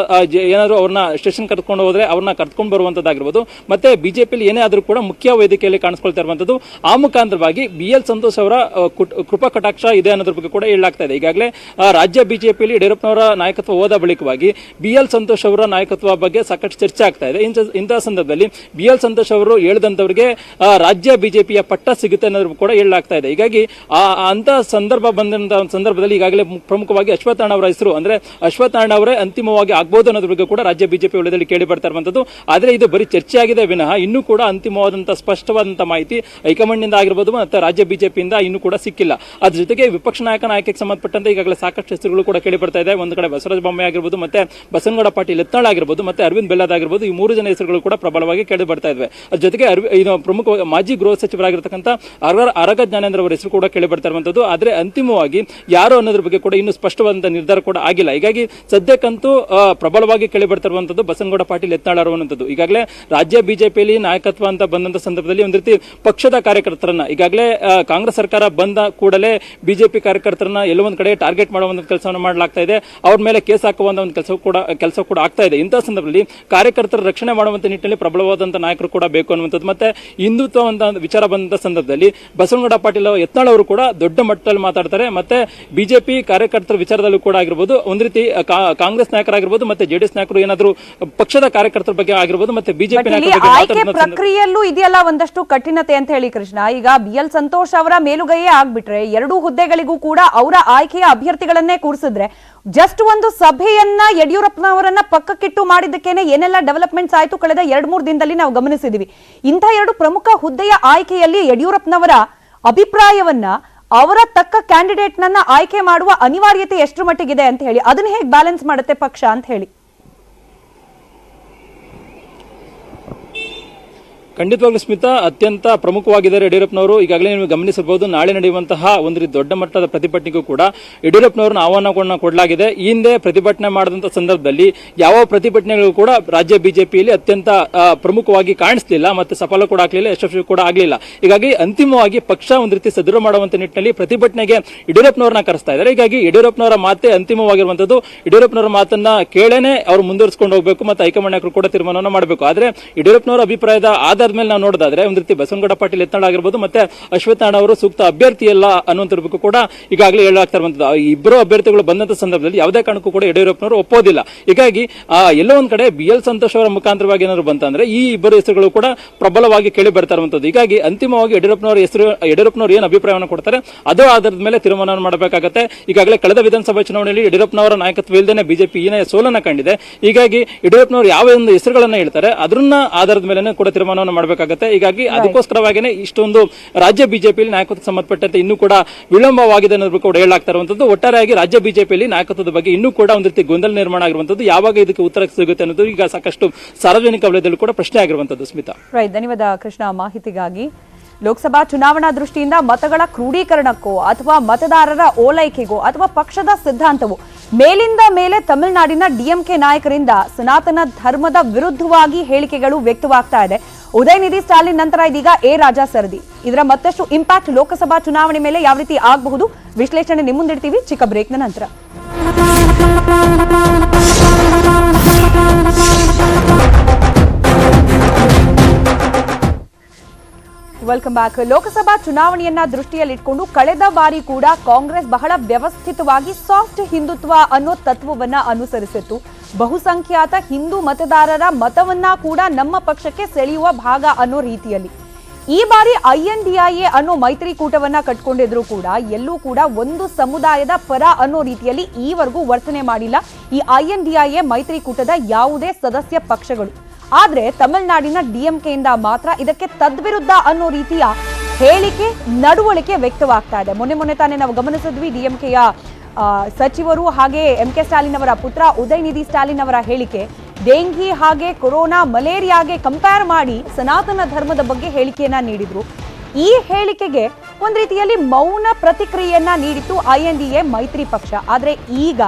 Speaker 4: ಏನಾದ್ರು ಅವ್ರನ್ನ ಸ್ಟೇಷನ್ ಕರ್ಕೊಂಡು ಹೋದ್ರೆ ಅವ್ರನ್ನ ಕರ್ಕೊಂಡು ಬರುವಂತದ್ದಾಗಿರ್ಬೋದು. ಮತ್ತೆ ಬಿಜೆಪಿಯಲ್ಲಿ ಏನೇ ಆದ್ರೂ ಕೂಡ ಮುಖ್ಯ ವೇದಿಕೆಯಲ್ಲಿ ಕಾಣಿಸ್ಕೊಳ್ತಾ ಇರುವಂತದ್ದು. ಆ ಮುಖಾಂತರವಾಗಿ BL ಸಂತೋಷ್ ಅವರ ಕೃಪಾ ಕಟಾಕ್ಷ ಇದೆ ಅನ್ನೋದ್ರ ಬಗ್ಗೆ ಕೂಡ ಹೇಳಲಾಗ್ತಾ ಇದೆ. ಈಗಾಗಲೇ ರಾಜ್ಯ ಬಿಜೆಪಿಯಲ್ಲಿ ಯಡಿಯೂರಪ್ಪನವರ ನಾಯಕತ್ವ ಹೋದ ಬಳಿಕವಾಗಿ BL ಸಂತೋಷ್ ಅವರ ನಾಯಕತ್ವ ಬಗ್ಗೆ ಸಾಕಷ್ಟು ಚರ್ಚೆ ಆಗ್ತಾ ಇದೆ. ಇಂತಹ ಸಂದರ್ಭದಲ್ಲಿ BL ಸಂತೋಷ್ ಅವರು ಹೇಳಿದಂತವರಿಗೆ ರಾಜ್ಯ ಬಿಜೆಪಿಯ ಪಟ್ಟ ಸಿಗುತ್ತೆ ಅನ್ನೋದ್ರ ಕೂಡ ಹೇಳಲಾಗ್ತಾ ಇದೆ. ಹೀಗಾಗಿ ಅಂತ ಸಂದರ್ಭ ಬಂದಂತಹ ಸಂದರ್ಭದಲ್ಲಿ ಈಗಾಗಲೇ ಪ್ರಮುಖವಾಗಿ ಅಶ್ವಥ್ ನಾರಾಯಣ್ ಅವರ ಹೆಸರು ಅಂದ್ರೆ ಅಶ್ವಥ್ ನಾರಾಯಣ್ ಅವರೇ ಅಂತಿಮವಾಗಿ ಆಗ್ಬಹುದು ಅನ್ನೋದ್ರ ಬಗ್ಗೆ ಕೂಡ ರಾಜ್ಯ ಬಿಜೆಪಿ ವಲಯದಲ್ಲಿ ಕೇಳಿ ಬರ್ತಾ ಇರುವಂತದ್ದು. ಆದ್ರೆ ಇದು ಬರೀ ಚರ್ಚೆ ಆಗಿದೆ ವಿನಃ ಇನ್ನೂ ಕೂಡ ಅಂತಿಮವಾದಂತಹ ಸ್ಪಷ್ಟವಾದಂತಹ ಮಾಹಿತಿ ಹೈಕಮಾಂಡ್ ನಿಂದ ಆಗಿರಬಹುದು ಮತ್ತೆ ರಾಜ್ಯ ಬಿಜೆಪಿಯಿಂದ ಇನ್ನೂ ಕೂಡ ಸಿಕ್ಕಿಲ್ಲ. ಅದ್ರ ಜೊತೆಗೆ ವಿಪಕ್ಷ ನಾಯಕನ ಆಯ್ಕೆಗೆ ಸಂಬಂಧಪಟ್ಟಂತೆ ಈಗಾಗಲೇ ಸಾಕಷ್ಟು ಹೆಸರುಗಳು ಕೂಡ ಕೇಳಿ ಬರ್ತಾ ಇದೆ. ಒಂದು ಕಡೆ ಬಸವರಾಜ ಬೊಮ್ಮಾಯಿ ಆಗಿರಬಹುದು ಮತ್ತೆ ಬಸನಗೌಡ ಪಾಟೀಲ್ ಯತ್ನಾಳ್ ಆಗಿರಬಹುದು ಮತ್ತೆ ಅರವಿಂದ್ ಬೆಲ್ಲದ್ ಆಗಿರಬಹುದು. ಈ 3 ಜನ ಹೆಸರುಗಳು ಕೂಡ ಪ್ರಬಲವಾಗಿ ಕೇಳಿ ಬರ್ತಾ ಇವೆ. ಅದ್ರ ಜೊತೆಗೆ ಪ್ರಮುಖ ಮಾಜಿ ಗೃಹ ಸಚಿವರಾಗಿರ್ತಕ್ಕಂಥ ಆರಗ ಜ್ಞಾನೇಂದ್ರ ಅವರ ಹೆಸರು ಕೂಡ ಕೇಳಿ ಬರ್ತಾ ಇರುವಂತದ್ದು. ಆದ್ರೆ ಅಂತಿಮವಾಗಿ ಯಾರು ಅನ್ನೋದ್ರ ಬಗ್ಗೆ ಕೂಡ ಇನ್ನೂ ಸ್ಪಷ್ಟವಾದಂತಹ ನಿರ್ಧಾರ ಕೂಡ ಆಗಿಲ್ಲ. ಹೀಗಾಗಿ ಸದ್ಯಕ್ಕಂತೂ ಪ್ರಬಲವಾಗಿ ಕೇಳಿ ಬರ್ತಾ ಇರುವಂತದ್ದು ಬಸನಗೌಡ ಪಾಟೀಲ್ ಯತ್ನಾಳ್ ಅನ್ನುವಂಥದ್ದು. ಈಗಾಗಲೇ ರಾಜ್ಯ ರಾಜ್ಯ ಬಿಜೆಪಿಯಲ್ಲಿ ನಾಯಕತ್ವ ಅಂತ ಬಂದಂತ ಸಂದರ್ಭದಲ್ಲಿ ಒಂದು ರೀತಿ ಪಕ್ಷದ ಕಾರ್ಯಕರ್ತರನ್ನ ಈಗಾಗಲೇ ಕಾಂಗ್ರೆಸ್ ಸರ್ಕಾರ ಬಂದ ಕೂಡಲೇ ಬಿಜೆಪಿ ಕಾರ್ಯಕರ್ತರನ್ನ ಎಲ್ಲೋ ಒಂದ್ ಕಡೆ ಟಾರ್ಗೆಟ್ ಮಾಡುವಂತ ಕೆಲಸವನ್ನು ಮಾಡಲಾಗ್ತಾ ಇದೆ. ಅವ್ರ ಮೇಲೆ ಕೇಸ್ ಹಾಕುವಂತ ಒಂದು ಕೆಲಸ ಕೂಡ ಆಗ್ತಾ ಇದೆ. ಇಂತಹ ಸಂದರ್ಭದಲ್ಲಿ ಕಾರ್ಯಕರ್ತರ ರಕ್ಷಣೆ ಮಾಡುವಂತ ನಿಟ್ಟಿನಲ್ಲಿ ಪ್ರಬಲವಾದಂತಹ ನಾಯಕರು ಕೂಡ ಬೇಕು ಅನ್ನುವಂಥದ್ದು ಮತ್ತೆ ಹಿಂದುತ್ವ ಅಂತ ವಿಚಾರ ಬಂದಂತ ಸಂದರ್ಭದಲ್ಲಿ ಬಸವನಗೌಡ ಪಾಟೀಲ್ ಯತ್ನಾಳ್ ಅವರು ಕೂಡ ದೊಡ್ಡ ಮಟ್ಟದಲ್ಲಿ ಮಾತಾಡ್ತಾರೆ. ಮತ್ತೆ ಬಿಜೆಪಿ ಕಾರ್ಯಕರ್ತರ ವಿಚಾರದಲ್ಲೂ ಕೂಡ ಆಗಿರ್ಬೋದು, ಒಂದ್ ರೀತಿ ಕಾಂಗ್ರೆಸ್ ನಾಯಕರಾಗಿರ್ಬೋದು ಮತ್ತೆ ಜೆಡಿಎಸ್ ನಾಯಕರು ಏನಾದ್ರು ಪಕ್ಷದ ಕಾರ್ಯಕರ್ತರ ಬಗ್ಗೆ ಆಗಿರ್ಬೋದು ಮತ್ತೆ ಬಿಜೆಪಿ
Speaker 1: ಆಯ್ಕೆ ಪ್ರಕ್ರಿಯೆಯಲ್ಲೂ ಇದೆಯಲ್ಲ ಒಂದಷ್ಟು ಕಠಿಣತೆ ಅಂತ ಹೇಳಿ ಕೃಷ್ಣ. ಈಗ BL ಸಂತೋಷ್ ಅವರ ಮೇಲುಗೈಯೇ ಆಗ್ಬಿಟ್ರೆ ಎರಡೂ ಹುದ್ದೆಗಳಿಗೂ ಕೂಡ ಅವರ ಆಯ್ಕೆಯ ಅಭ್ಯರ್ಥಿಗಳನ್ನೇ ಕೂರಿಸಿದ್ರೆ ಜಸ್ಟ್ ಒಂದು ಸಭೆಯನ್ನ ಯಡಿಯೂರಪ್ಪನವರನ್ನ ಪಕ್ಕಕ್ಕಿಟ್ಟು ಮಾಡಿದ್ದಕ್ಕೇನೆ ಏನೆಲ್ಲ ಡೆವಲಪ್ಮೆಂಟ್ಸ್ ಆಯ್ತು ಕಳೆದ 2-3 ದಿನದಲ್ಲಿ ನಾವು ಗಮನಿಸಿದೀವಿ. ಇಂಥ ಎರಡು ಪ್ರಮುಖ ಹುದ್ದೆಯ ಆಯ್ಕೆಯಲ್ಲಿ ಯಡಿಯೂರಪ್ಪನವರ ಅಭಿಪ್ರಾಯವನ್ನ ಅವರ ತಕ್ಕ ಕ್ಯಾಂಡಿಡೇಟ್ ನನ್ನ ಆಯ್ಕೆ ಮಾಡುವ ಅನಿವಾರ್ಯತೆ ಎಷ್ಟರ ಮಟ್ಟಿಗಿದೆ ಅಂತ ಹೇಳಿ ಅದನ್ನ ಹೇಗೆ ಬ್ಯಾಲೆನ್ಸ್ ಮಾಡುತ್ತೆ ಪಕ್ಷ ಅಂತ ಹೇಳಿ.
Speaker 4: ಖಂಡಿತವಾಗ್ಲೂ ಸ್ಮಿತಾ, ಅತ್ಯಂತ ಪ್ರಮುಖವಾಗಿದ್ದಾರೆ ಯಡಿಯೂರಪ್ಪನವರು. ಈಗಾಗಲೇ ನೀವು ಗಮನಿಸಬಹುದು, ನಾಳೆ ನಡೆಯುವಂತಹ ಒಂದು ರೀತಿ ದೊಡ್ಡ ಮಟ್ಟದ ಪ್ರತಿಭಟನೆಗೂ ಕೂಡ ಯಡಿಯೂರಪ್ಪನವರನ್ನ ಆಹ್ವಾನಗಳನ್ನ ಕೊಡಲಾಗಿದೆ. ಈ ಹಿಂದೆ ಪ್ರತಿಭಟನೆ ಮಾಡಿದಂತ ಸಂದರ್ಭದಲ್ಲಿ ಯಾವ ಪ್ರತಿಭಟನೆಗಳು ಕೂಡ ರಾಜ್ಯ ಬಿಜೆಪಿಯಲ್ಲಿ ಅತ್ಯಂತ ಪ್ರಮುಖವಾಗಿ ಕಾಣಿಸಲಿಲ್ಲ, ಮತ್ತೆ ಸಫಲ ಕೂಡ ಆಗಲಿಲ್ಲ, ಯಶಸ್ವಿ ಕೂಡ ಆಗಲಿಲ್ಲ. ಹೀಗಾಗಿ ಅಂತಿಮವಾಗಿ ಪಕ್ಷ ಒಂದು ರೀತಿ ಸದೃಢ ಮಾಡುವಂತ ನಿಟ್ಟಿನಲ್ಲಿ ಪ್ರತಿಭಟನೆಗೆ ಯಡಿಯೂರಪ್ಪನವರನ್ನ ಕರೆಸ್ತಾ ಇದ್ದಾರೆ. ಹೀಗಾಗಿ ಯಡಿಯೂರಪ್ಪನವರ ಮಾತೆ ಅಂತಿಮವಾಗಿರುವಂತದ್ದು. ಯಡಿಯೂರಪ್ಪನವರ ಮಾತನ್ನ ಕೇಳೇನೆ ಅವರು ಮುಂದುವರಿಸಿಕೊಂಡು ಹೋಗಬೇಕು ಮತ್ತೆ ಹೈಕಮಾಂಡ್ ನಾಯಕರು ಕೂಡ ತೀರ್ಮಾನವನ್ನು ಮಾಡಬೇಕು. ಆದ್ರೆ ಯಡಿಯೂರಪ್ಪನವರ ಅಭಿಪ್ರಾಯದ ಮೇಲೆ ನಾವು ನೋಡೋದಾದ್ರೆ ಒಂದು ರೀತಿ ಬಸವನಗೌಡ ಪಾಟೀಲ್ ಯತ್ನಾಳ್ ಆಗಿರ್ಬೋದು ಮತ್ತೆ ಅಶ್ವತ್ಥನಾರಾಯಣ ಅವರು ಸೂಕ್ತ ಅಭ್ಯರ್ಥಿ ಅಲ್ಲ ಅನ್ನುವಂಥದ್ರ ಬಗ್ಗೆ ಕೂಡ ಈಗಾಗಲೇ ಹೇಳಲಾಗ್ತಾ ಇರುವಂತದ್ದು. ಇಬ್ಬರು ಅಭ್ಯರ್ಥಿಗಳು ಬಂದಂತ ಸಂದರ್ಭದಲ್ಲಿ ಯಾವುದೇ ಕಾರಣಕ್ಕೂ ಕೂಡ ಯಡಿಯೂರಪ್ಪನವರು ಒಪ್ಪೋದಿಲ್ಲ. ಹೀಗಾಗಿ ಎಲ್ಲೋ ಒಂದ್ ಕಡೆ BL ಸಂತೋಷ್ ಅವರ ಮುಖಾಂತರವಾಗಿ ಏನಾದ್ರು ಬಂತಂದ್ರೆ ಈ ಇಬ್ಬರು ಹೆಸರುಗಳು ಕೂಡ ಪ್ರಬಲವಾಗಿ ಕೇಳಿ ಬರ್ತಾ ಇರುವಂತದ್ದು. ಹೀಗಾಗಿ ಅಂತಿಮವಾಗಿ ಯಡಿಯೂರಪ್ಪನವರು ಏನು ಅಭಿಪ್ರಾಯವನ್ನು ಕೊಡ್ತಾರೆ ಅದು ಆಧಾರದ ಮೇಲೆ ತೀರ್ಮಾನ ಮಾಡಬೇಕಾಗತ್ತೆ. ಈಗಾಗಲೇ ಕಳೆದ ವಿಧಾನಸಭಾ ಚುನಾವಣೆಯಲ್ಲಿ ಯಡಿಯೂರಪ್ಪನವರ ನಾಯಕತ್ವ ಇಲ್ಲದೆ ಬಿಜೆಪಿ ಏನೇ ಸೋಲನ್ನ ಕಂಡಿದೆ. ಹೀಗಾಗಿ ಯಡಿಯೂರಪ್ಪನವರು ಯಾವ ಒಂದು ಹೆಸರುಗಳನ್ನ ಹೇಳ್ತಾರೆ ಅದನ್ನ ಆಧಾರದ ಮೇಲೆ ಕೂಡ ತೀರ್ಮಾನವನ್ನು ಮಾಡಬೇಕಾಗುತ್ತೆ. ಹೀಗಾಗಿ ಅದಕ್ಕೋಸ್ಕರವಾಗಿಯೇ ಇಷ್ಟೊಂದು ರಾಜ್ಯ ಬಿಜೆಪಿಯಲ್ಲಿ ನಾಯಕತ್ವ ಸಂಬಂಧಪಟ್ಟಂತೆ ಇನ್ನೂ ಕೂಡ ವಿಳಂಬವಾಗಿದೆ ಅನ್ನೋದು ಕೂಡ ಹೇಳಲಾಗ್ತಾ ಇರುವಂತದ್ದು. ಒಟ್ಟಾರೆಯಾಗಿ ರಾಜ್ಯ ಬಿಜೆಪಿಯಲ್ಲಿ ನಾಯಕತ್ವದ ಬಗ್ಗೆ ಇನ್ನೂ ಕೂಡ ಒಂದು ರೀತಿ ಗೊಂದಲ ನಿರ್ಮಾಣ ಆಗಿರುವಂತದ್ದು. ಯಾವಾಗ ಇದಕ್ಕೆ ಉತ್ತರ ಸಿಗುತ್ತೆ ಅನ್ನೋದು ಈಗ ಸಾಕಷ್ಟು ಸಾರ್ವಜನಿಕ ವಲಯದಲ್ಲೂ ಕೂಡ ಪ್ರಶ್ನೆ ಆಗಿರುವಂತದ್ದು. ಸ್ಮಿತಾ,
Speaker 1: ಧನ್ಯವಾದ ಕೃಷ್ಣ ಮಾಹಿತಿಗಾಗಿ. ಲೋಕಸಭಾ ಚುನಾವಣಾ ದೃಷ್ಟಿಯಿಂದ ಮತಗಳ ಕ್ರೋಢೀಕರಣಕ್ಕೋ ಅಥವಾ ಮತದಾರರ ಓಲೈಕೆಗೋ ಅಥವಾ ಪಕ್ಷದ ಸಿದ್ಧಾಂತವೋ ಮೇಲಿಂದ ಮೇಲೆ ತಮಿಳುನಾಡಿನ DMK ನಾಯಕರಿಂದ ಸನಾತನ ಧರ್ಮದ ವಿರುದ್ಧವಾಗಿ ಹೇಳಿಕೆಗಳು ವ್ಯಕ್ತವಾಗ್ತಾ ಇದೆ. ಉದಯನಿಧಿ ಸ್ಟಾಲಿನ್ ನಂತರ ಇದೀಗ ರಾಜಾ ಸರದಿ. ಇದರ ಮತ್ತಷ್ಟು ಇಂಪ್ಯಾಕ್ಟ್ ಲೋಕಸಭಾ ಚುನಾವಣೆ ಮೇಲೆ ಯಾವ ರೀತಿ ಆಗಬಹುದು ವಿಶ್ಲೇಷಣೆ ನಿಮ್ಮ ಮುಂದಿಡ್ತೀವಿ ಚಿಕ್ಕ ಬ್ರೇಕ್ನ ನಂತರ. Welcome back. ಲೋಕಸಭಾ ಚುನಾವಣೆಯನ್ನ ದೃಷ್ಟಿಯಲ್ಲಿಟ್ಕೊಂಡು ಕಳೆದ ಬಾರಿ ಕೂಡ ಕಾಂಗ್ರೆಸ್ ಬಹಳ ವ್ಯವಸ್ಥಿತವಾಗಿ ಸಾಫ್ಟ್ ಹಿಂದುತ್ವ ಅನ್ನೋ ತತ್ವವನ್ನ ಅನುಸರಿಸಿತ್ತು. ಬಹುಸಂಖ್ಯಾತ ಹಿಂದೂ ಮತದಾರರ ಮತವನ್ನ ಕೂಡ ನಮ್ಮ ಪಕ್ಷಕ್ಕೆ ಸೆಳೆಯುವ ಭಾಗ ಅನ್ನೋ ರೀತಿಯಲ್ಲಿ ಈ ಬಾರಿ INDIA ಅನ್ನೋ ಮೈತ್ರಿಕೂಟವನ್ನ ಕಟ್ಕೊಂಡಿದ್ರು ಕೂಡ ಎಲ್ಲೂ ಕೂಡ ಒಂದು ಸಮುದಾಯದ ಪರ ಅನ್ನೋ ರೀತಿಯಲ್ಲಿ ಈವರೆಗೂ ವರ್ತನೆ ಮಾಡಿಲ್ಲ ಈ INDIA ಮೈತ್ರಿಕೂಟದ ಯಾವುದೇ ಸದಸ್ಯ ಪಕ್ಷಗಳು. ಆದ್ರೆ ತಮಿಳುನಾಡಿನ DMK ಇಂದ ಮಾತ್ರ ಇದಕ್ಕೆ ತದ್ವಿರುದ್ಧ ಅನ್ನೋ ರೀತಿಯ ಹೇಳಿಕೆ ನಡವಳಿಕೆ ವ್ಯಕ್ತವಾಗ್ತಾ ಇದೆ. ಮೊನ್ನೆ ತಾನೇ ನಾವು ಗಮನಿಸಿದ್ವಿ DMKಯ ಸಚಿವರು ಹಾಗೆ MK ಸ್ಟಾಲಿನ್ ಅವರ ಪುತ್ರ ಉದಯನಿಧಿ ಸ್ಟಾಲಿನ್ ಅವರ ಹೇಳಿಕೆ ಡೆಂಗಿ ಹಾಗೆ ಕೊರೋನಾ ಮಲೇರಿಯಾಗೆ ಕಂಪೇರ್ ಮಾಡಿ ಸನಾತನ ಧರ್ಮದ ಬಗ್ಗೆ ಹೇಳಿಕೆಯನ್ನ ನೀಡಿದ್ರು. ಈ ಹೇಳಿಕೆಗೆ ಒಂದ್ ರೀತಿಯಲ್ಲಿ ಮೌನ ಪ್ರತಿಕ್ರಿಯೆಯನ್ನ ನೀಡಿತ್ತು INDA ಮೈತ್ರಿ ಪಕ್ಷ. ಆದ್ರೆ ಈಗ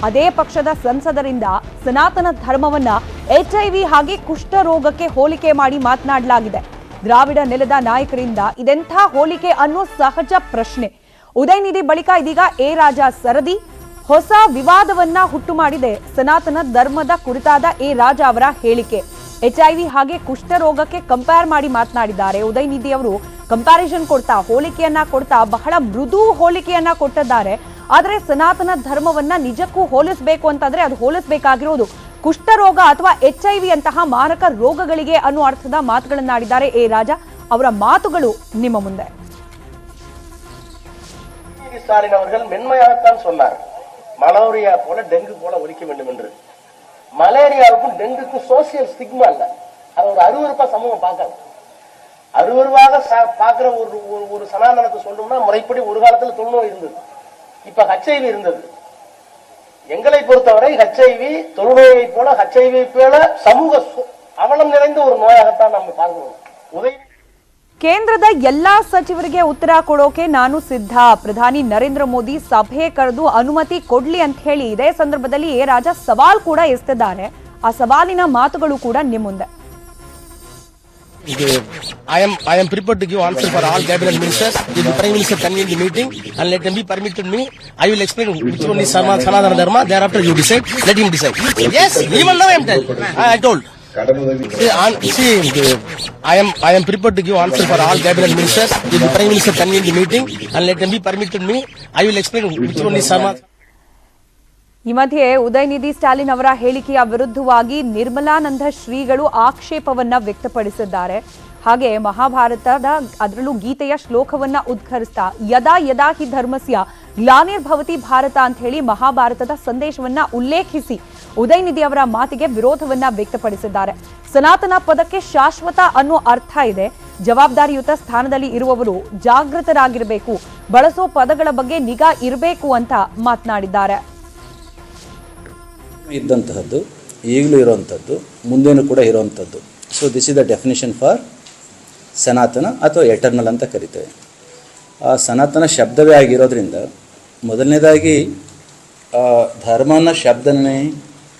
Speaker 1: ಅದೇ ಪಕ್ಷದ ಸಂಸದರಿಂದ ಸನಾತನ ಧರ್ಮವನ್ನ HIV ಹಾಗೆ ಕುಷ್ಠರೋಗಕ್ಕೆ ಹೋಲಿಕೆ ಮಾಡಿ ಮಾತನಾಡಲಾಗಿದೆ. ದ್ರಾವಿಡ ನೆಲದ ನಾಯಕರಿಂದ ಇದೆಂಥ ಹೋಲಿಕೆ ಅನ್ನೋ ಸಹಜ ಪ್ರಶ್ನೆ. ಉದಯನಿಧಿ ಬಳಿಕ ಇದೀಗ ರಾಜಾ ಸರದಿ ಹೊಸ ವಿವಾದವನ್ನ ಹುಟ್ಟು ಮಾಡಿದೆ. ಸನಾತನ ಧರ್ಮದ ಕುರಿತಾದ ರಾಜಾ ಅವರ ಹೇಳಿಕೆ HIV ಹಾಗೆ ಕುಷ್ಠರೋಗಕ್ಕೆ ಕಂಪೇರ್ ಮಾಡಿ ಮಾತನಾಡಿದ್ದಾರೆ. ಉದಯನಿಧಿ ಅವರು ಕಂಪ್ಯಾರಿಸನ್ ಕೊಡ್ತಾ ಹೋಲಿಕೆಯನ್ನ ಕೊಡ್ತಾ ಬಹಳ ಮೃದು ಹೋಲಿಕೆಯನ್ನ ಕೊಟ್ಟಿದ್ದಾರೆ. ಆದ್ರೆ ಸನಾತನ ಧರ್ಮವನ್ನ ನಿಜಕ್ಕೂ ಹೋಲಿಸಬೇಕು ಅಂತಂದ್ರೆ ಅದು ಹೋಲಿಸಬೇಕಾಗಿರೋದು ಕುಷ್ಠರೋಗ ಅಥವಾ HIV ಅಂತಹ ಮಾರಕ ರೋಗಗಳಿಗೆ ಅನ್ನೋ ಅರ್ಥದ ಮಾತುಗಳನ್ನಾಡಿದ್ದಾರೆ ರಾಜಾ. ಅವರ ಮಾತುಗಳು ನಿಮ್ಮ ಮುಂದೆ.
Speaker 5: ஸ்டாலின் அவர்கள் மென்மையாகத்தான் சொன்னார். மலேரியா போல டெங்கு போல ஒழிக்க வேண்டும் என்று. மலேரியாவுக்கும் டெங்குக்கும் சோசியல் ஸ்டிக்மா இல்ல, அது ஒரு அருவருப்பா சமூகம் பார்க்கல. அருவருவாக பார்க்கிற ஒரு சனாதனத்தை சொல்லணும்னா முறைப்படி ஒரு காலத்துல தொழுநோய் இருந்தது, இப்ப HIV இருந்தது. எங்களை பொறுத்தவரை HIV தொழுநோயை போல HIV போல சமூக அவலம் நிறைந்த ஒரு நோயாகத்தான் நம்ம பார்க்கிறோம். உதவி
Speaker 1: ಕೇಂದ್ರದ ಎಲ್ಲಾ ಸಚಿವರಿಗೆ ಉತ್ತರ ಕೊಡೋಕೆ ನಾನು ಸಿದ್ಧ. ಪ್ರಧಾನಿ ನರೇಂದ್ರ ಮೋದಿ ಸಭೆ ಕರೆದು ಅನುಮತಿ ಕೊಡ್ಲಿ ಅಂತ ಹೇಳಿ ಇದೇ ಸಂದರ್ಭದಲ್ಲಿ ರಾಜಾ ಸವಾಲ್ ಕೂಡ ಎಸೆದಿದ್ದಾರೆ. ಆ ಸವಾಲಿನ ಮಾತುಗಳು ಕೂಡ ನಿಮ್ಮ ಮುಂದೆ.
Speaker 5: I am prepared to give answer for all cabinet ministers. If the Prime Minister convene the meeting and let them be permitted me, I will explain which one is Sanatana Dharma. Thereafter you decide. Let him decide. Yes, even now I am telling. I told. I am prepared to give answer for all cabinet ministers. If the Prime Minister convene the meeting and let them be permitted me, I will explain which one is Sanatana.
Speaker 1: ಈ ಮಧ್ಯೆ ಉದಯನಿಧಿ ಸ್ಟಾಲಿನ್ ಅವರ ಹೇಳಿಕೆಯ ವಿರುದ್ಧವಾಗಿ ನಿರ್ಮಲಾನಂದ ಶ್ರೀಗಳು ಆಕ್ಷೇಪವನ್ನ ವ್ಯಕ್ತಪಡಿಸಿದ್ದಾರೆ. ಹಾಗೆ ಮಹಾಭಾರತದ ಅದರಲ್ಲೂ ಗೀತೆಯ ಶ್ಲೋಕವನ್ನ ಉದ್ಘರಿಸ್ತಾ ಯದಾ ಯದಾ ಹಿ ಧರ್ಮಸ್ಯ ಗ್ಲಾನಿರ್ಭವತಿ ಭಾರತ ಅಂತ ಹೇಳಿ ಮಹಾಭಾರತದ ಸಂದೇಶವನ್ನ ಉಲ್ಲೇಖಿಸಿ ಉದಯನಿಧಿ ಅವರ ಮಾತಿಗೆ ವಿರೋಧವನ್ನ ವ್ಯಕ್ತಪಡಿಸಿದ್ದಾರೆ. ಸನಾತನ ಪದಕ್ಕೆ ಶಾಶ್ವತ ಅನ್ನೋ ಅರ್ಥ ಇದೆ. ಜವಾಬ್ದಾರಿಯುತ ಸ್ಥಾನದಲ್ಲಿ ಇರುವವರು ಜಾಗೃತರಾಗಿರಬೇಕು, ಬಳಸೋ ಪದಗಳ ಬಗ್ಗೆ ನಿಗಾ ಇರಬೇಕು ಅಂತ ಮಾತನಾಡಿದ್ದಾರೆ.
Speaker 6: ಇದ್ದಂತಹದ್ದು, ಈಗಲೂ ಇರುವಂಥದ್ದು, ಮುಂದೇನೂ ಕೂಡ ಇರುವಂಥದ್ದು. So this is the definition for ಸನಾತನ ಅಥವಾ ಎಟರ್ನಲ್ ಅಂತ ಕರಿತೇವೆ. ಆ ಸನಾತನ ಶಬ್ದವೇ ಆಗಿರೋದ್ರಿಂದ ಮೊದಲನೇದಾಗಿ ಧರ್ಮನ ಶಬ್ದನೇ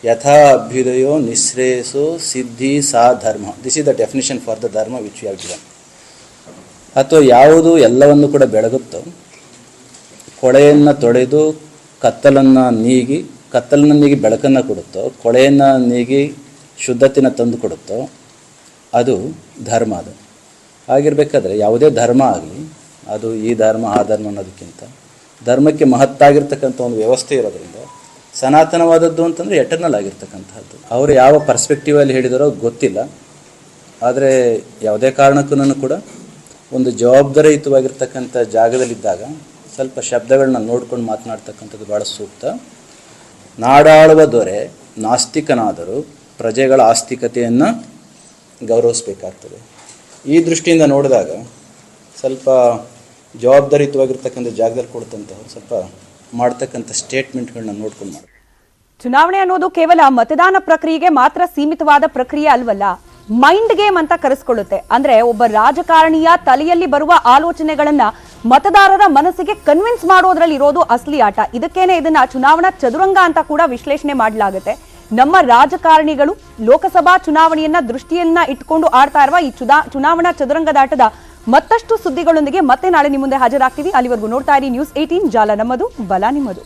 Speaker 6: ಯಥಾ ಅಭ್ಯುದಯೋ ನಿಶ್ರೇಯಸೋ ಸಿದ್ಧಿ ಸಾ ಧರ್ಮ. This is the definition for the ಧರ್ಮ ವಿಚ್ ಯು ಹ್ಯಾವ್ ಗಿವನ್. ಅಥವಾ ಯಾವುದು ಎಲ್ಲವನ್ನು ಕೂಡ ಬೆಳಗುತ್ತೋ, ಕೊಳೆಯನ್ನು ತೊಳೆದು ಕತ್ತಲನ್ನು ನೀಗಿ ಬೆಳಕನ್ನು ಕೊಡುತ್ತೋ, ಕೊಳೆಯನ್ನು ನೀಗಿ ಶುದ್ಧತೆಯನ್ನು ತಂದು ಕೊಡುತ್ತೋ, ಅದು ಧರ್ಮ. ಅದು ಆಗಿರಬೇಕಾದ್ರೆ ಯಾವುದೇ ಧರ್ಮ ಆಗಲಿ, ಅದು ಈ ಧರ್ಮ ಆ ಧರ್ಮ ಅನ್ನೋದಕ್ಕಿಂತ ಧರ್ಮಕ್ಕೆ ಮಹತ್ತಾಗಿರ್ತಕ್ಕಂಥ ಒಂದು ವ್ಯವಸ್ಥೆ ಇರೋದ್ರಿಂದ ಸನಾತನವಾದದ್ದು ಅಂತಂದರೆ ಎಟರ್ನಲ್ ಆಗಿರ್ತಕ್ಕಂಥದ್ದು. ಅವರು ಯಾವ ಪರ್ಸ್ಪೆಕ್ಟಿವಲ್ಲಿ ಹೇಳಿದಾರೋ ಗೊತ್ತಿಲ್ಲ. ಆದರೆ ಯಾವುದೇ ಕಾರಣಕ್ಕೂ ಕೂಡ ಒಂದು ಜವಾಬ್ದಾರಿಯುತವಾಗಿರ್ತಕ್ಕಂಥ ಜಾಗದಲ್ಲಿದ್ದಾಗ ಸ್ವಲ್ಪ ಶಬ್ದಗಳನ್ನ ನೋಡ್ಕೊಂಡು ಮಾತನಾಡ್ತಕ್ಕಂಥದ್ದು ಭಾಳ ಸೂಕ್ತ. ನಾಡಾಳುವ ದೊರೆ ನಾಸ್ತಿಕನಾದರೂ ಪ್ರಜೆಗಳ ಆಸ್ತಿಕತೆಯನ್ನು ಗೌರವಿಸಬೇಕಾಗ್ತದೆ. ಈ ದೃಷ್ಟಿಯಿಂದ ನೋಡಿದಾಗ ಸ್ವಲ್ಪ ಜವಾಬ್ದಾರಿಯುತವಾಗಿರ್ತಕ್ಕಂಥ ಜಾಗದಲ್ಲಿ ಕೊಡ್ತಂಥವ್ರು ಸ್ವಲ್ಪ ಮಾಡ್ತಕ್ಕಂಥ ಸ್ಟೇಟ್ಮೆಂಟ್ಗಳನ್ನ ನೋಡ್ಕೊಂಡು ಮಾಡಿ.
Speaker 1: ಚುನಾವಣೆ ಅನ್ನೋದು ಕೇವಲ ಮತದಾನ ಪ್ರಕ್ರಿಯೆಗೆ ಮಾತ್ರ ಸೀಮಿತವಾದ ಪ್ರಕ್ರಿಯೆ ಅಲ್ವಲ್ಲ, ಮೈಂಡ್ ಗೇಮ್ ಅಂತ ಕರೆಸ್ಕೊಳ್ಳುತ್ತೆ. ಅಂದ್ರೆ ಒಬ್ಬ ರಾಜಕಾರಣಿಯ ತಲೆಯಲ್ಲಿ ಬರುವ ಆಲೋಚನೆಗಳನ್ನ ಮತದಾರರ ಮನಸ್ಸಿಗೆ ಕನ್ವಿನ್ಸ್ ಮಾಡೋದ್ರಲ್ಲಿ ಇರೋದು ಅಸಲಿ ಆಟ. ಇದಕ್ಕೇನೆ ಇದನ್ನ ಚುನಾವಣಾ ಚದುರಂಗ ಅಂತ ಕೂಡ ವಿಶ್ಲೇಷಣೆ ಮಾಡಲಾಗುತ್ತೆ. ನಮ್ಮ ರಾಜಕಾರಣಿಗಳು ಲೋಕಸಭಾ ಚುನಾವಣೆಯನ್ನ ದೃಷ್ಟಿಯನ್ನ ಇಟ್ಕೊಂಡು ಆಡ್ತಾ ಇರುವ ಈ ಚುನಾವಣಾ ಚದುರಂಗದಾಟದ ಮತ್ತಷ್ಟು ಸುದ್ದಿಗಳೊಂದಿಗೆ ಮತ್ತೆ ನಾಳೆ ನಿಮ್ಮ ಮುಂದೆ ಹಾಜರಾಗ್ತೀವಿ. ಅಲ್ಲಿವರೆಗೂ ನೋಡ್ತಾ ಇರಿ ನ್ಯೂಸ್ 18, ಜಾಲ ನಮ್ಮದು, ಬಲ ನಿಮ್ಮದು.